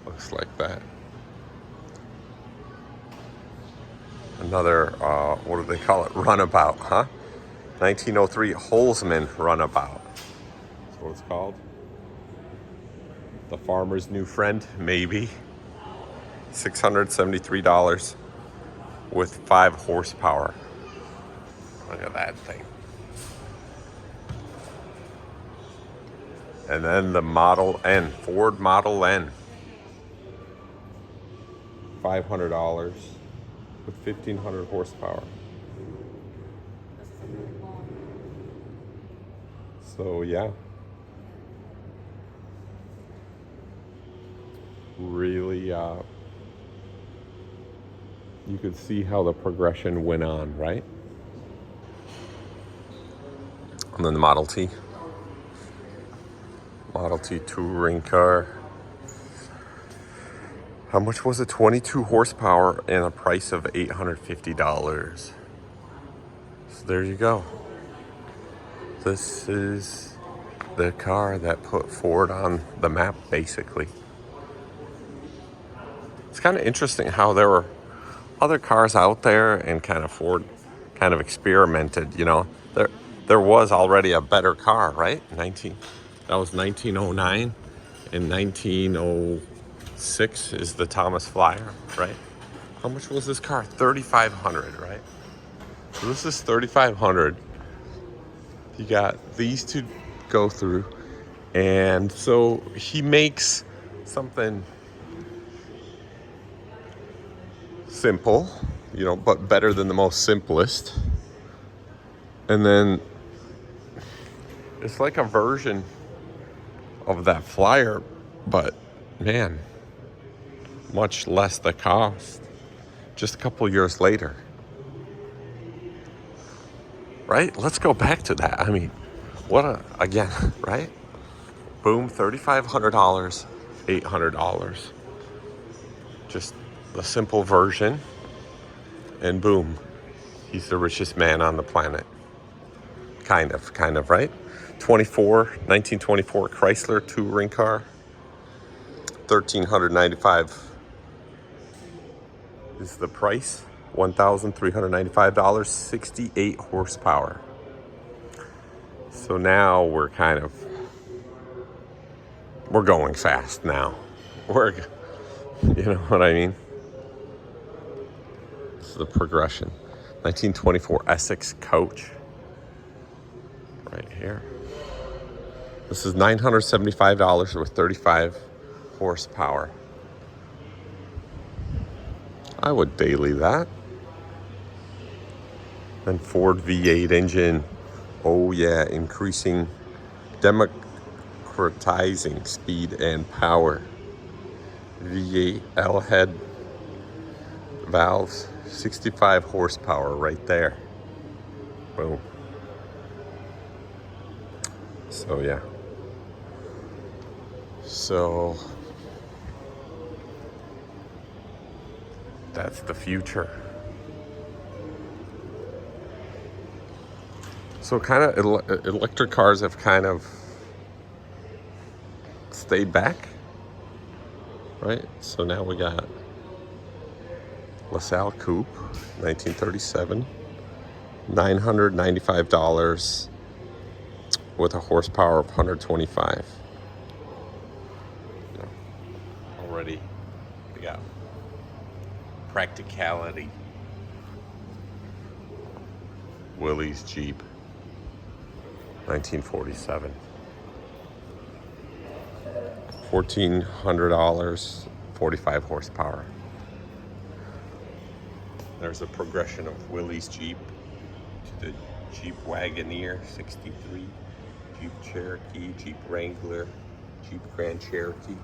Looks like that. Another, what do they call it? Runabout, huh? 1903 Holzman Runabout. That's what it's called. The farmer's new friend, maybe. $673 with 5 horsepower. Look at that thing. And then the Model N, Ford Model N. $500 with 1,500 horsepower. So yeah. Really, you could see how the progression went on, right? And then the Model T. Model T touring car. How much was it? 22 horsepower and a price of $850. So there you go. This is the car that put Ford on the map, basically. It's kind of interesting how there were other cars out there and kind of Ford kind of experimented, you know. There was already a better car, right? That was 1909, and 1906 is the Thomas Flyer, right? How much was this car? $3,500, right? So this is $3,500. You got these to go through, and so he makes something simple, you know, but better than the most simplest. And then it's like a version of that Flyer, but man, much less the cost. Just a couple years later, right? Let's go back to that. I mean, again, right? Boom, $3,500, $800. Just the simple version, and boom, he's the richest man on the planet. Kind of, right? 1924 Chrysler touring car, $1,395 is the price. $1,395, 68 horsepower. So now we're going fast now. You know what I mean? This is the progression. 1924 Essex coach. Right here. This is $975 with 35 horsepower. I would daily that. Then Ford V8 engine. Oh yeah, increasing, democratizing speed and power. V8 L head valves, 65 horsepower right there. Boom. So yeah. So that's the future. So kind of electric cars have kind of stayed back, right? So now we got LaSalle Coupe, 1937, $995 with a horsepower of 125. You know, already we got practicality. Willys Jeep, 1947. $1,400, 45 horsepower. There's a progression of Willys Jeep to the Jeep Wagoneer, 63, Jeep Cherokee, Jeep Wrangler, Jeep Grand Cherokee.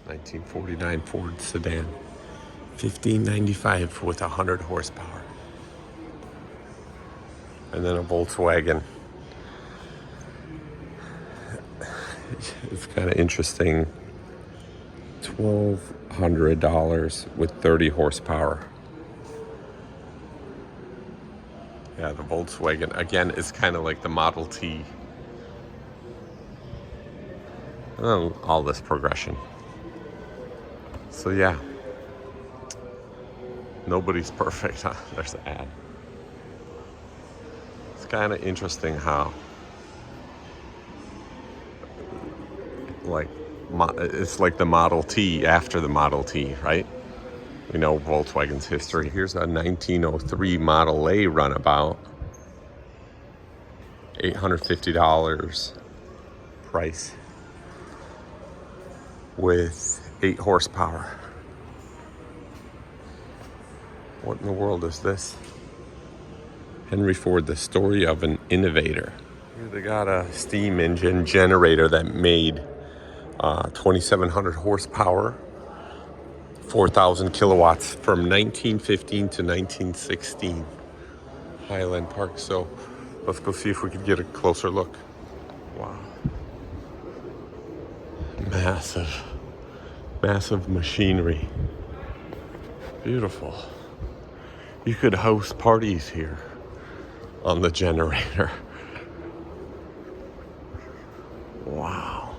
$1949 Ford sedan, $1,595 with 100 horsepower. And then a Volkswagen. It's kind of interesting. $1,200 with 30 horsepower. Yeah, the Volkswagen, again, is kind of like the Model T. All this progression. So yeah, nobody's perfect, huh? There's the ad. It's kind of interesting how, like, it's like the Model T after the Model T, right? We know Volkswagen's history. Here's a 1903 Model A runabout. $850 price with 8 horsepower. What in the world is this? Henry Ford, the story of an innovator. Here they got a steam engine generator that made 2,700 horsepower, 4,000 kilowatts from 1915 to 1916. Highland Park. So let's go see if we can get a closer look. Wow. Massive, massive machinery. Beautiful. You could host parties here on the generator. Wow.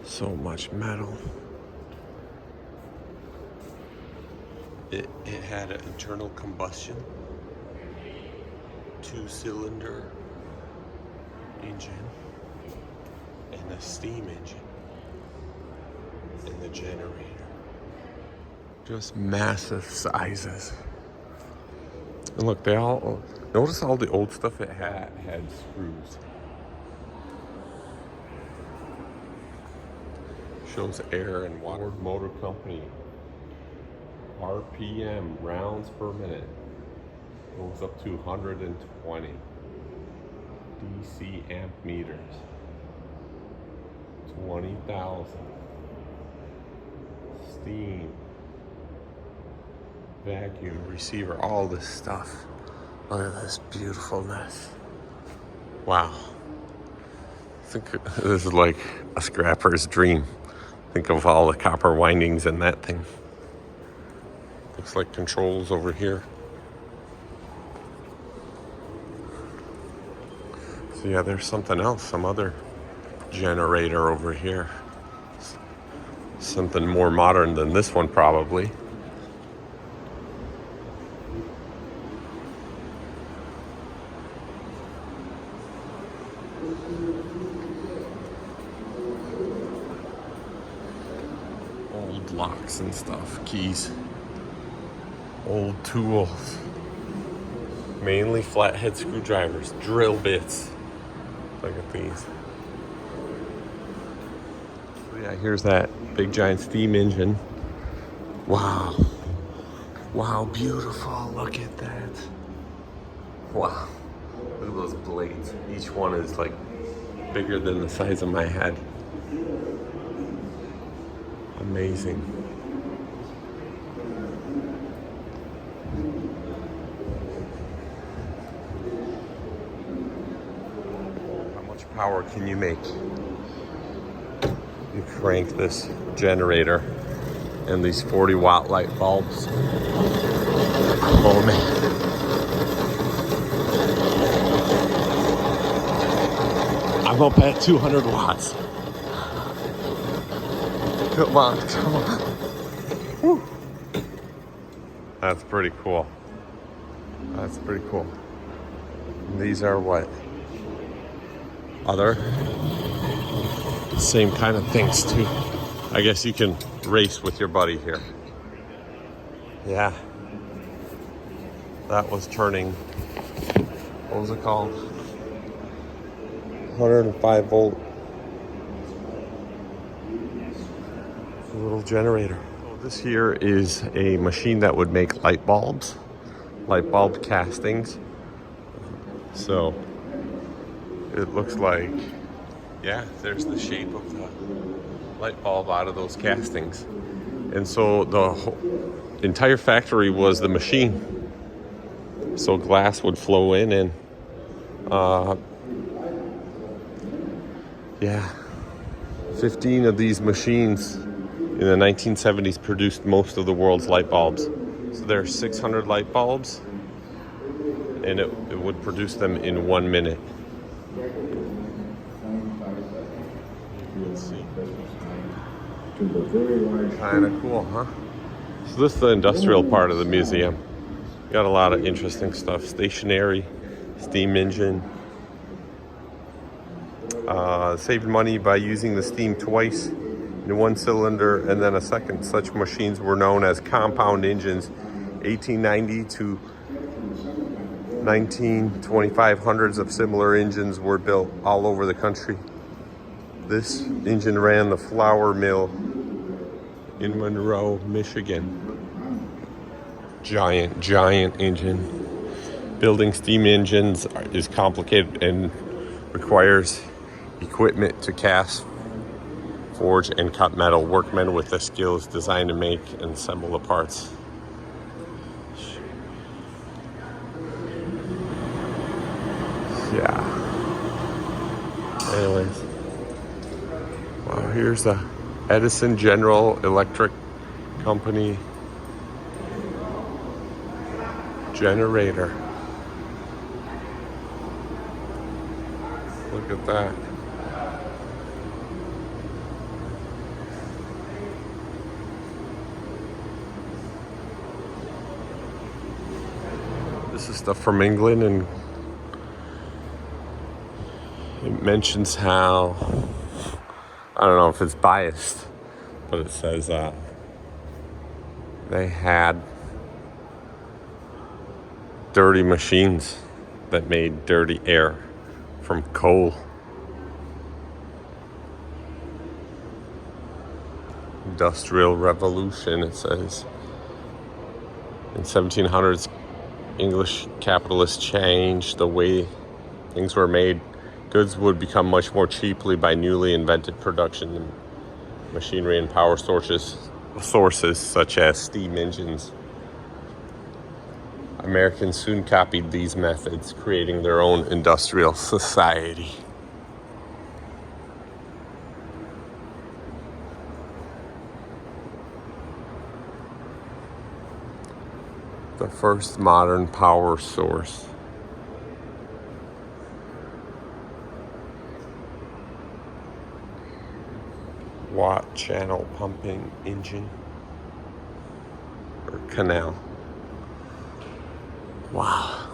So much metal. It had an internal combustion 2-cylinder engine and a steam engine in the generator. Just massive sizes. And look, they all, notice all the old stuff it had screws. Shows air and water. Motor Company. RPM, rounds per minute. Goes up to 120. DC amp meters. 20,000. Steam. Vacuum receiver, all this stuff. Look at this beautifulness. Wow. I think this is like a scrapper's dream. Think of all the copper windings in that thing. Looks like controls over here. So yeah, there's something else, some other generator over here. Something more modern than this one probably. Old locks and stuff, keys. Old tools. Mainly flathead screwdrivers, drill bits. Look at these. So yeah, here's that big giant steam engine. Wow. Wow, beautiful. Look at that. Wow. Look at those blades. Each one is like bigger than the size of my head. Amazing. How much power can you make? You crank this generator and these 40-watt light bulbs. Oh man. I'm up at 200 watts. Come on, come on. Woo. That's pretty cool. That's pretty cool. And these are what? Other same kind of things too. I guess you can race with your buddy here. Yeah. That was turning, what was it called? 105 volt. Little generator. So this here is a machine that would make light bulbs, light bulb castings. So it looks like, yeah, there's the shape of the light bulb out of those castings. And so the whole entire factory was the machine. So glass would flow in and yeah, 15 of these machines in the 1970s produced most of the world's light bulbs. So there are 600 light bulbs, and it would produce them in 1 minute. You can see. Kind of cool, huh? So this is the industrial part of the museum. Got a lot of interesting stuff. Stationary, steam engine. Saved money by using the steam twice. in one cylinder, and then a second. Such machines were known as compound engines. 1890 to 1925, hundreds of similar engines were built all over the country. This engine ran the flour mill in Monroe, Michigan. Giant engine. Building steam engines is complicated and requires equipment to cast, forge, and cut metal. Workmen with the skills designed to make and assemble the parts. Yeah. Anyways. Wow, here's the Edison General Electric Company generator. Look at that. This is stuff from England, and it mentions how, I don't know if it's biased, but it says they had dirty machines that made dirty air from coal. Industrial Revolution, it says. In 1700s, English capitalists changed the way things were made. Goods would become much more cheaply by newly invented production machinery and power sources such as steam engines. Americans soon copied these methods, creating their own industrial society. The first modern power source. Watt channel pumping engine or canal. Wow.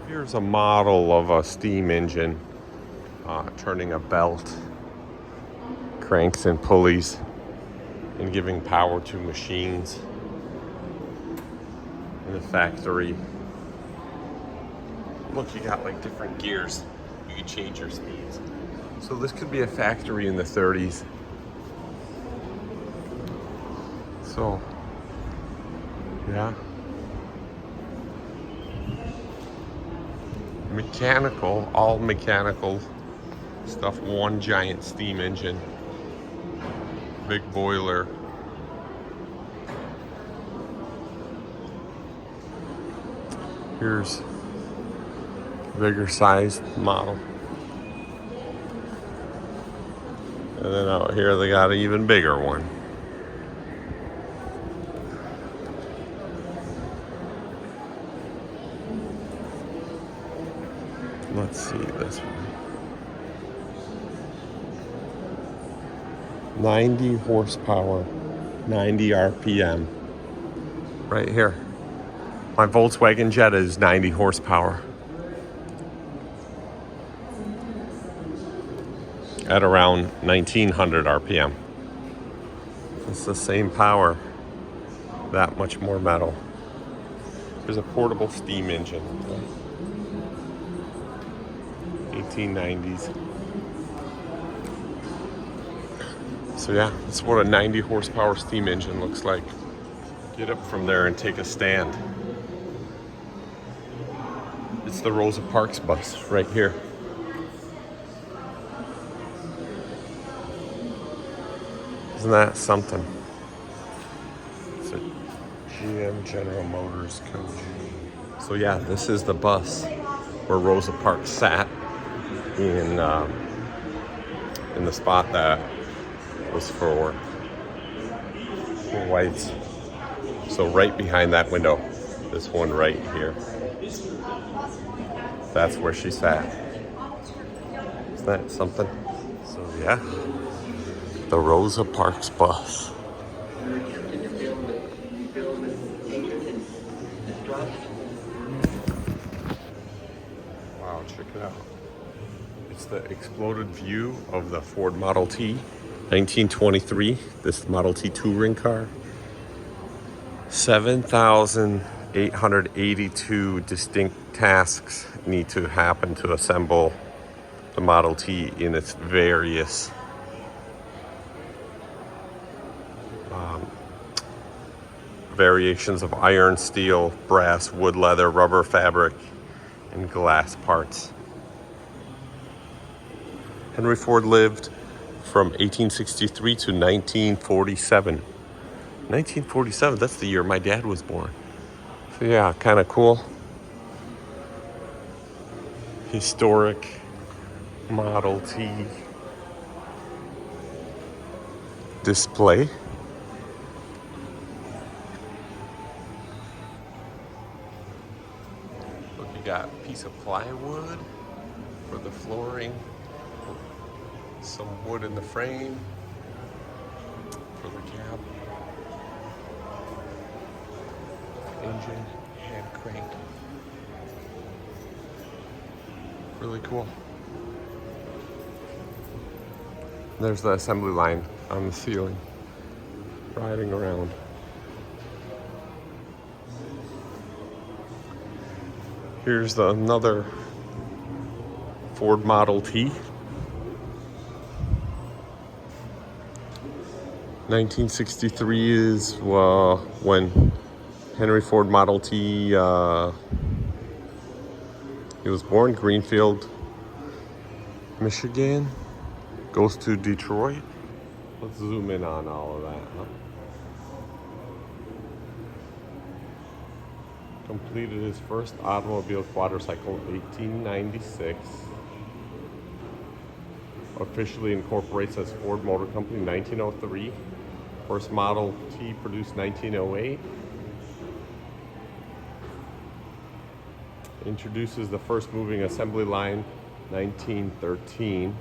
Here's a model of a steam engine turning a belt, cranks and pulleys, and giving power to machines in the factory. Look, you got like different gears. You can change your speeds. So this could be a factory in the 30s. So, yeah. Mechanical, all mechanical stuff. One giant steam engine. Big boiler. Here's bigger sized model. And then out here they got an even bigger one. Let's see this one. 90 horsepower, 90 RPM. Right here. My Volkswagen Jetta is 90 horsepower. At around 1900 RPM. It's the same power, that much more metal. There's a portable steam engine. 1890s. So yeah, that's what a 90 horsepower steam engine looks like. Get up from there and take a stand. It's the Rosa Parks bus right here. Isn't that something? It's a GM General Motors Koji. So yeah, this is the bus where Rosa Parks sat in the spot that was for whites. So right behind that window, this one right here. That's where she sat. Isn't that something? So yeah. The Rosa Parks bus. Wow, check it out. It's the exploded view of the Ford Model T, 1923. This Model T touring car. 7,882 distinct tasks need to happen to assemble the Model T in its various variations of iron, steel, brass, wood, leather, rubber, fabric, and glass parts. Henry Ford lived from 1863 to 1947. 1947, that's the year my dad was born. So yeah, kind of cool. Historic Model T display. Look, you got a piece of plywood for the flooring, some wood in the frame for the cab, engine, hand crank. Really cool. There's the assembly line on the ceiling, riding around. Here's another Ford Model T. 1963 is when Henry Ford Model T, he was born Greenfield, Michigan, goes to Detroit. Let's zoom in on all of that, huh? Completed his first automobile quadricycle in 1896. Officially incorporates as Ford Motor Company 1903. First Model T produced 1908. Introduces the first moving assembly line 1913.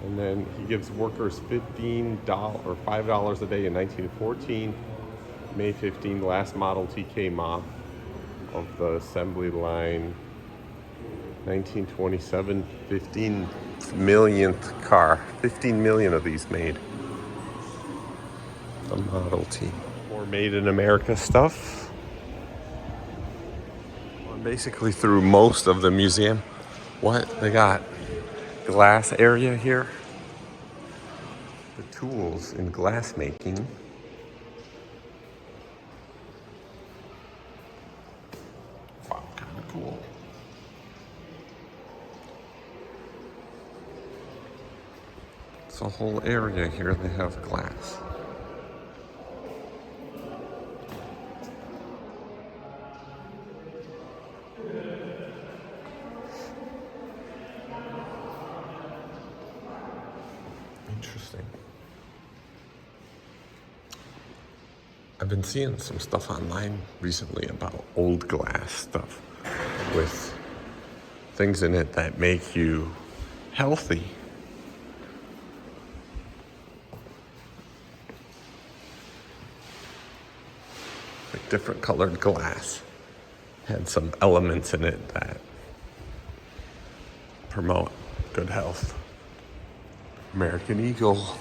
And then he gives workers $15 or $5 a day in 1914. May 15, the last Model T came off of the assembly line. 1927, 15 millionth car. 15 million of these made. The Model T. More made in America stuff. Basically through most of the museum. What? They got glass area here. The tools in glass making. Wow, kind of cool. It's a whole area here they have glass. Interesting. I've been seeing some stuff online recently about old glass stuff with things in it that make you healthy. Like different colored glass had some elements in it that promote good health. American Eagle.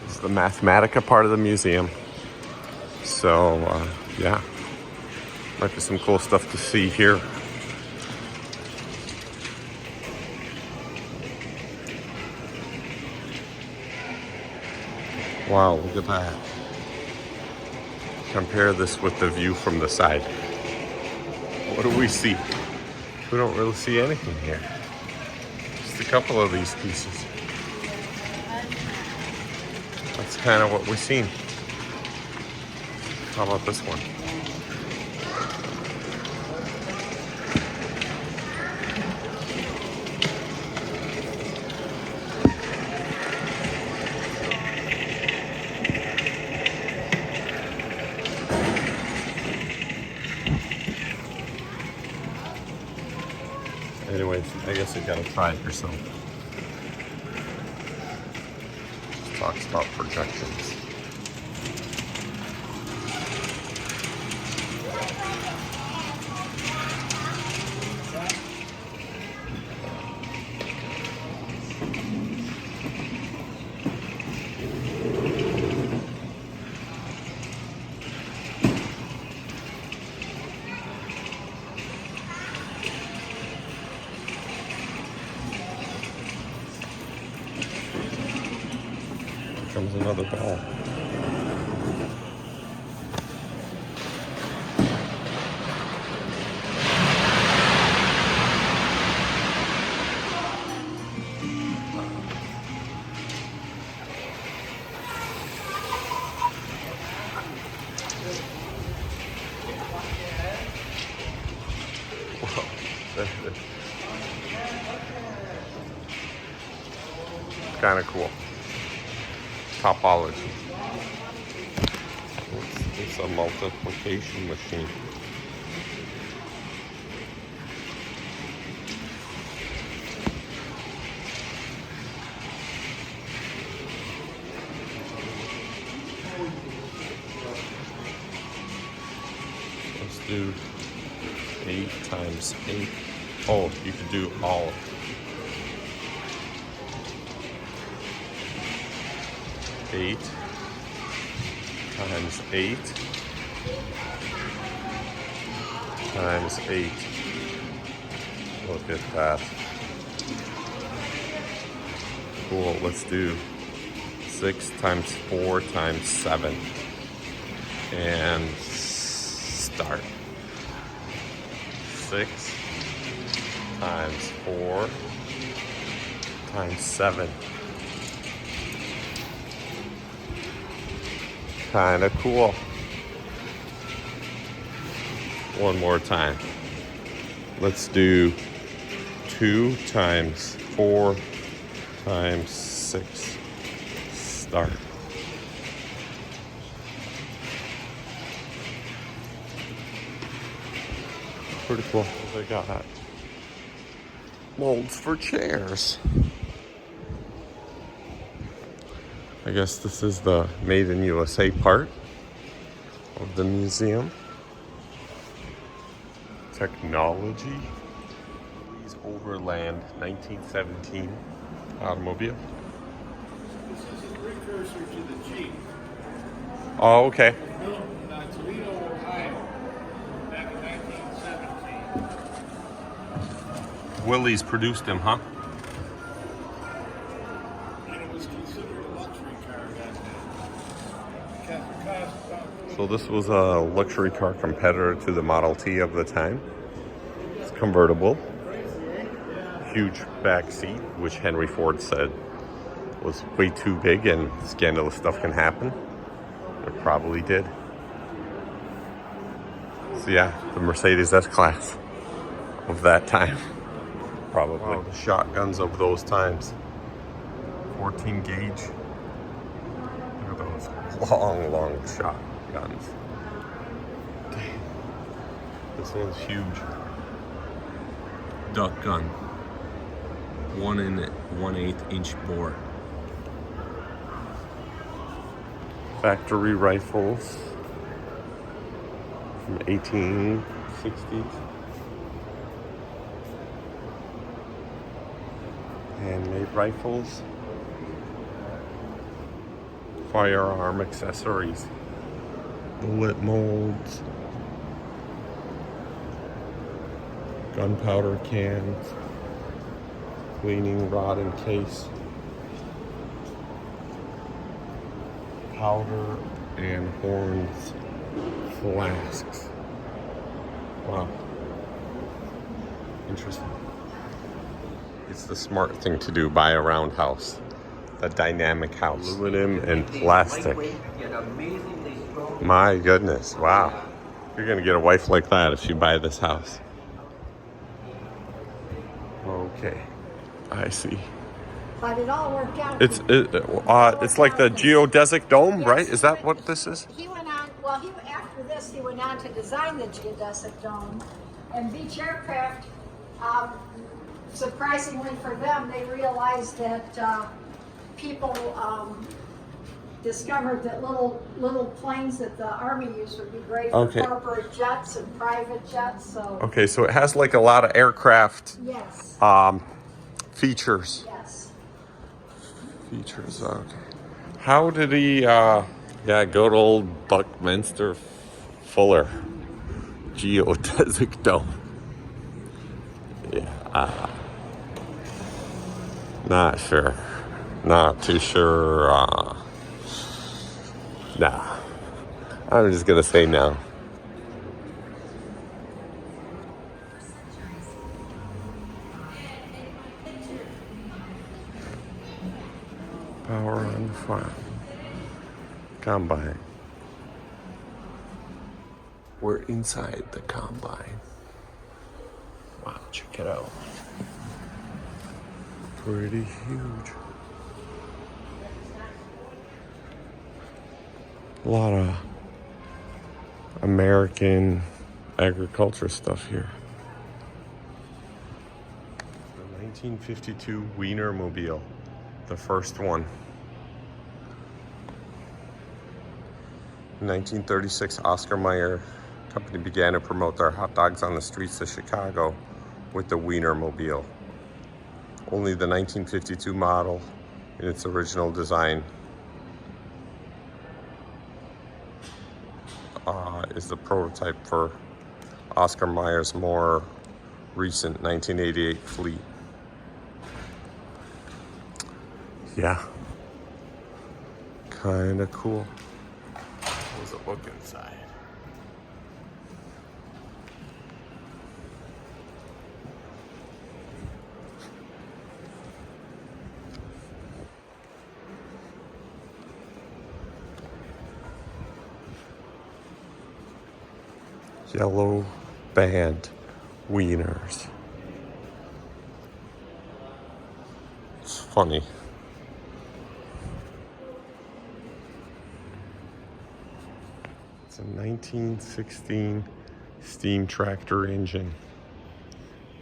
This is the Mathematica part of the museum. So, yeah. Might be some cool stuff to see here. Wow, look at that. Compare this with the view from the side. What do we see? We don't really see anything here. Just a couple of these pieces. That's kind of what we've seen. How about this one? Anyways, I guess you gotta try it yourself. It talks about projections. comes another ball. Kind of cool. Topology. It's a multiplication machine. Let's do 8 times 8. Oh, you could do all. 8 times 8 times 8. Look at that. Cool. Let's do 6 times 4 times 7. And start. 6 times 4 times 7. Kind of cool. One more time. Let's do 2 times 4 times 6. Start. Pretty cool. They got molds for chairs. I guess this is the Made in USA part of the museum. Technology. These Overland 1917 automobile. This is a precursor to the Jeep. Oh, okay. Built in Toledo, Ohio, back in 1917. Willys produced them, huh? And it was considered a luxury car back then. It cost about So this was a luxury car competitor to the Model T of the time. It's convertible. Huge back seat, which Henry Ford said was way too big and scandalous stuff can happen. It probably did. So yeah, the Mercedes S-Class of that time. Probably. Wow, the shotguns of those times. 14 gauge. Look at those long shotguns. Dang. This one's huge. Duck gun. 1 1/8 inch bore. Factory rifles from 1860s. Handmade rifles. Firearm accessories. Bullet molds. Gunpowder cans. Cleaning rod and case. Powder and horns flasks. Wow. Interesting. It's the smart thing to do, buy a roundhouse. A dynamic house. Aluminum and plastic. My goodness, wow. You're gonna get a wife like that if you buy this house. Okay, I see. But it all worked out. It's like the geodesic dome, Yes. right? Is that what this is? He went on, well, after this, he went on to design the geodesic dome. And Beech Aircraft, surprisingly for them, they realized that people discovered that little planes that the Army used would be great for Okay. corporate jets and private jets, so. Okay, so it has like a lot of aircraft Yes, features. yes. Features, okay. How did he, good old Buckminster Fuller geodesic dome. Yeah, not sure. Not too sure Nah. I'm just gonna say no. Power on the farm. Combine. We're inside the combine. Wow, check it out. Pretty huge. A lot of American agriculture stuff here. The 1952 Wienermobile, the first one. In 1936, Oscar Mayer Company began to promote their hot dogs on the streets of Chicago with the Wienermobile. Only the 1952 model in its original design is the prototype for Oscar Mayer's more recent 1988 fleet. Yeah, kind of cool. How's it look inside? Yellow band wieners. It's funny. It's a 1916 steam tractor engine,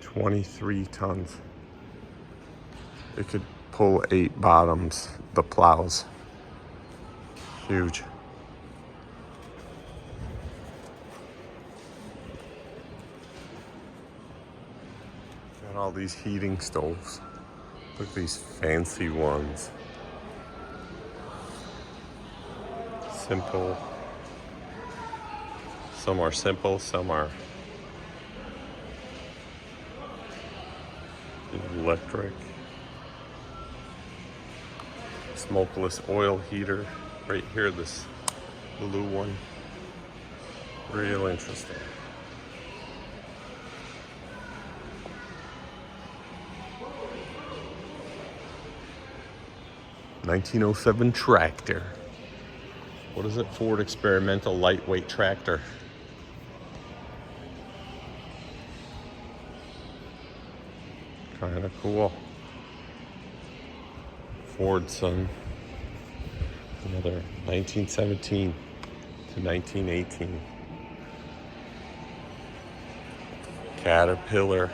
23 tons. It could pull 8 bottoms, the plows. Huge. Got all these heating stoves. Look at these fancy ones. Simple. Some are simple, some are electric. Smokeless oil heater. Right here, this blue one. Real interesting. '1907 tractor. What is it? Ford Experimental Lightweight Tractor. Kind of cool. Fordson. Another 1917 to 1918. Caterpillar.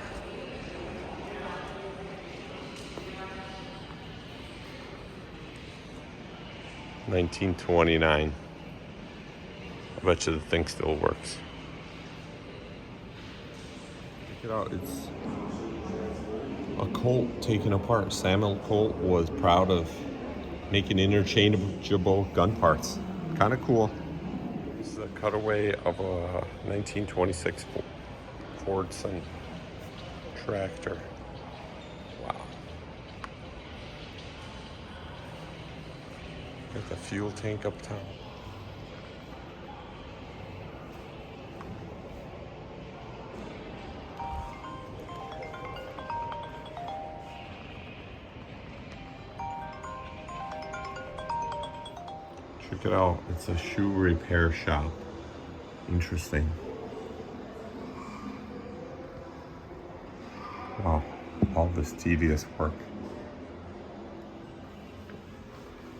$1929. I bet you the thing still works. Check it out. It's a Colt taken apart. Samuel Colt was proud of making interchangeable gun parts. Kind of cool. This is a cutaway of a 1926 Fordson tractor. Wow. Got the fuel tank up top. Check it out. It's a shoe repair shop. Interesting. Wow. All this tedious work.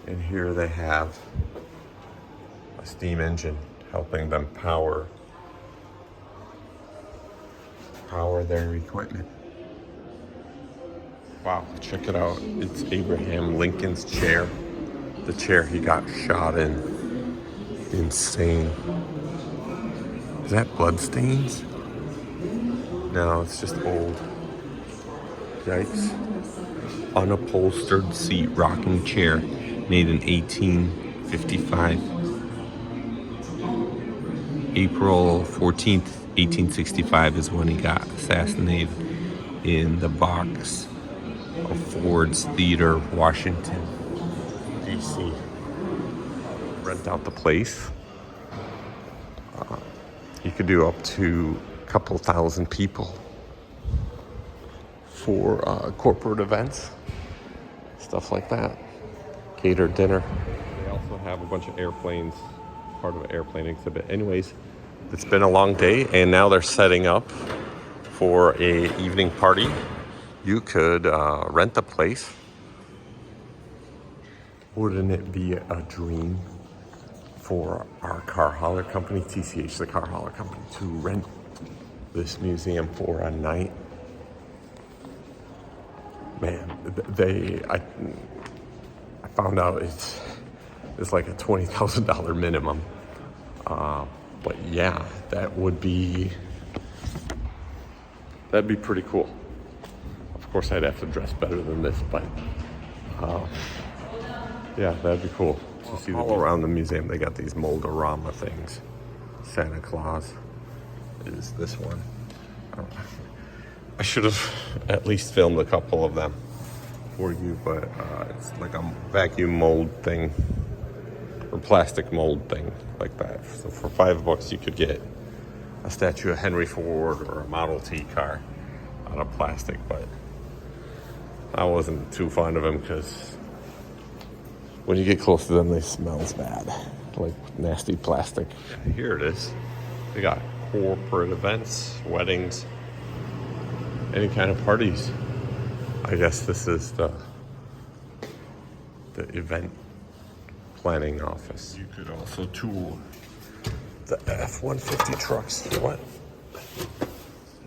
And here they have a steam engine helping them power their equipment. Wow, check it out. It's Abraham Lincoln's chair. The chair he got shot in. Insane. Is that bloodstains? No, it's just old. Yikes. Unupholstered seat rocking chair. Made in 1855. April 14th, 1865 is when he got assassinated in the box of Ford's Theater, Washington, D.C. rent out the place. You could do up to a couple thousand people for corporate events, stuff like that. Catered dinner. They also have a bunch of airplanes, part of an airplane exhibit. Anyways, it's been a long day, and now they're setting up for a evening party. You could rent the place. Wouldn't it be a dream for our car hauler company, TCH, the car hauler company, to rent this museum for a night? Man, I found out it's like a $20,000 minimum. But yeah, that'd be pretty cool. Of course, I'd have to dress better than this, but yeah, that'd be cool to see. All around the museum, they got these Mold-A-Rama things. Santa Claus is this one. I should have at least filmed a couple of them for you, but it's like a vacuum mold thing, or plastic mold thing like that. So for $5 you could get a statue of Henry Ford or a Model T car out of plastic, but I wasn't too fond of them because when you get close to them, they smell bad, like nasty plastic. Here it is. They got corporate events, weddings, any kind of parties. I guess this is the event planning office. You could also tour the F-150 trucks. What?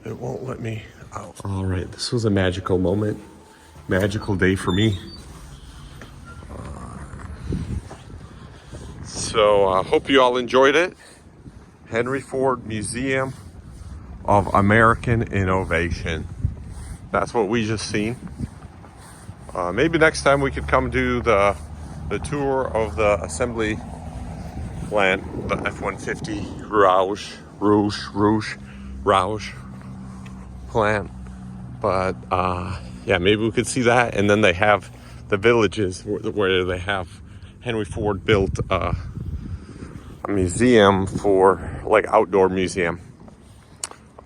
It won't let me out. All right, this was a magical moment. Magical day for me. So I hope you all enjoyed it. Henry Ford Museum of American Innovation. That's what we just seen. Maybe next time we could come do the tour of the assembly plant, the F-150 Rouge plant. But yeah, maybe we could see that. And then they have the villages where they have Henry Ford built a museum for, like, outdoor museum.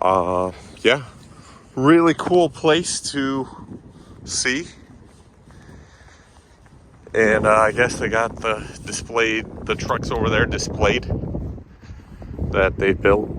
Yeah, really cool place to see. And I guess they got the trucks over there displayed that they built.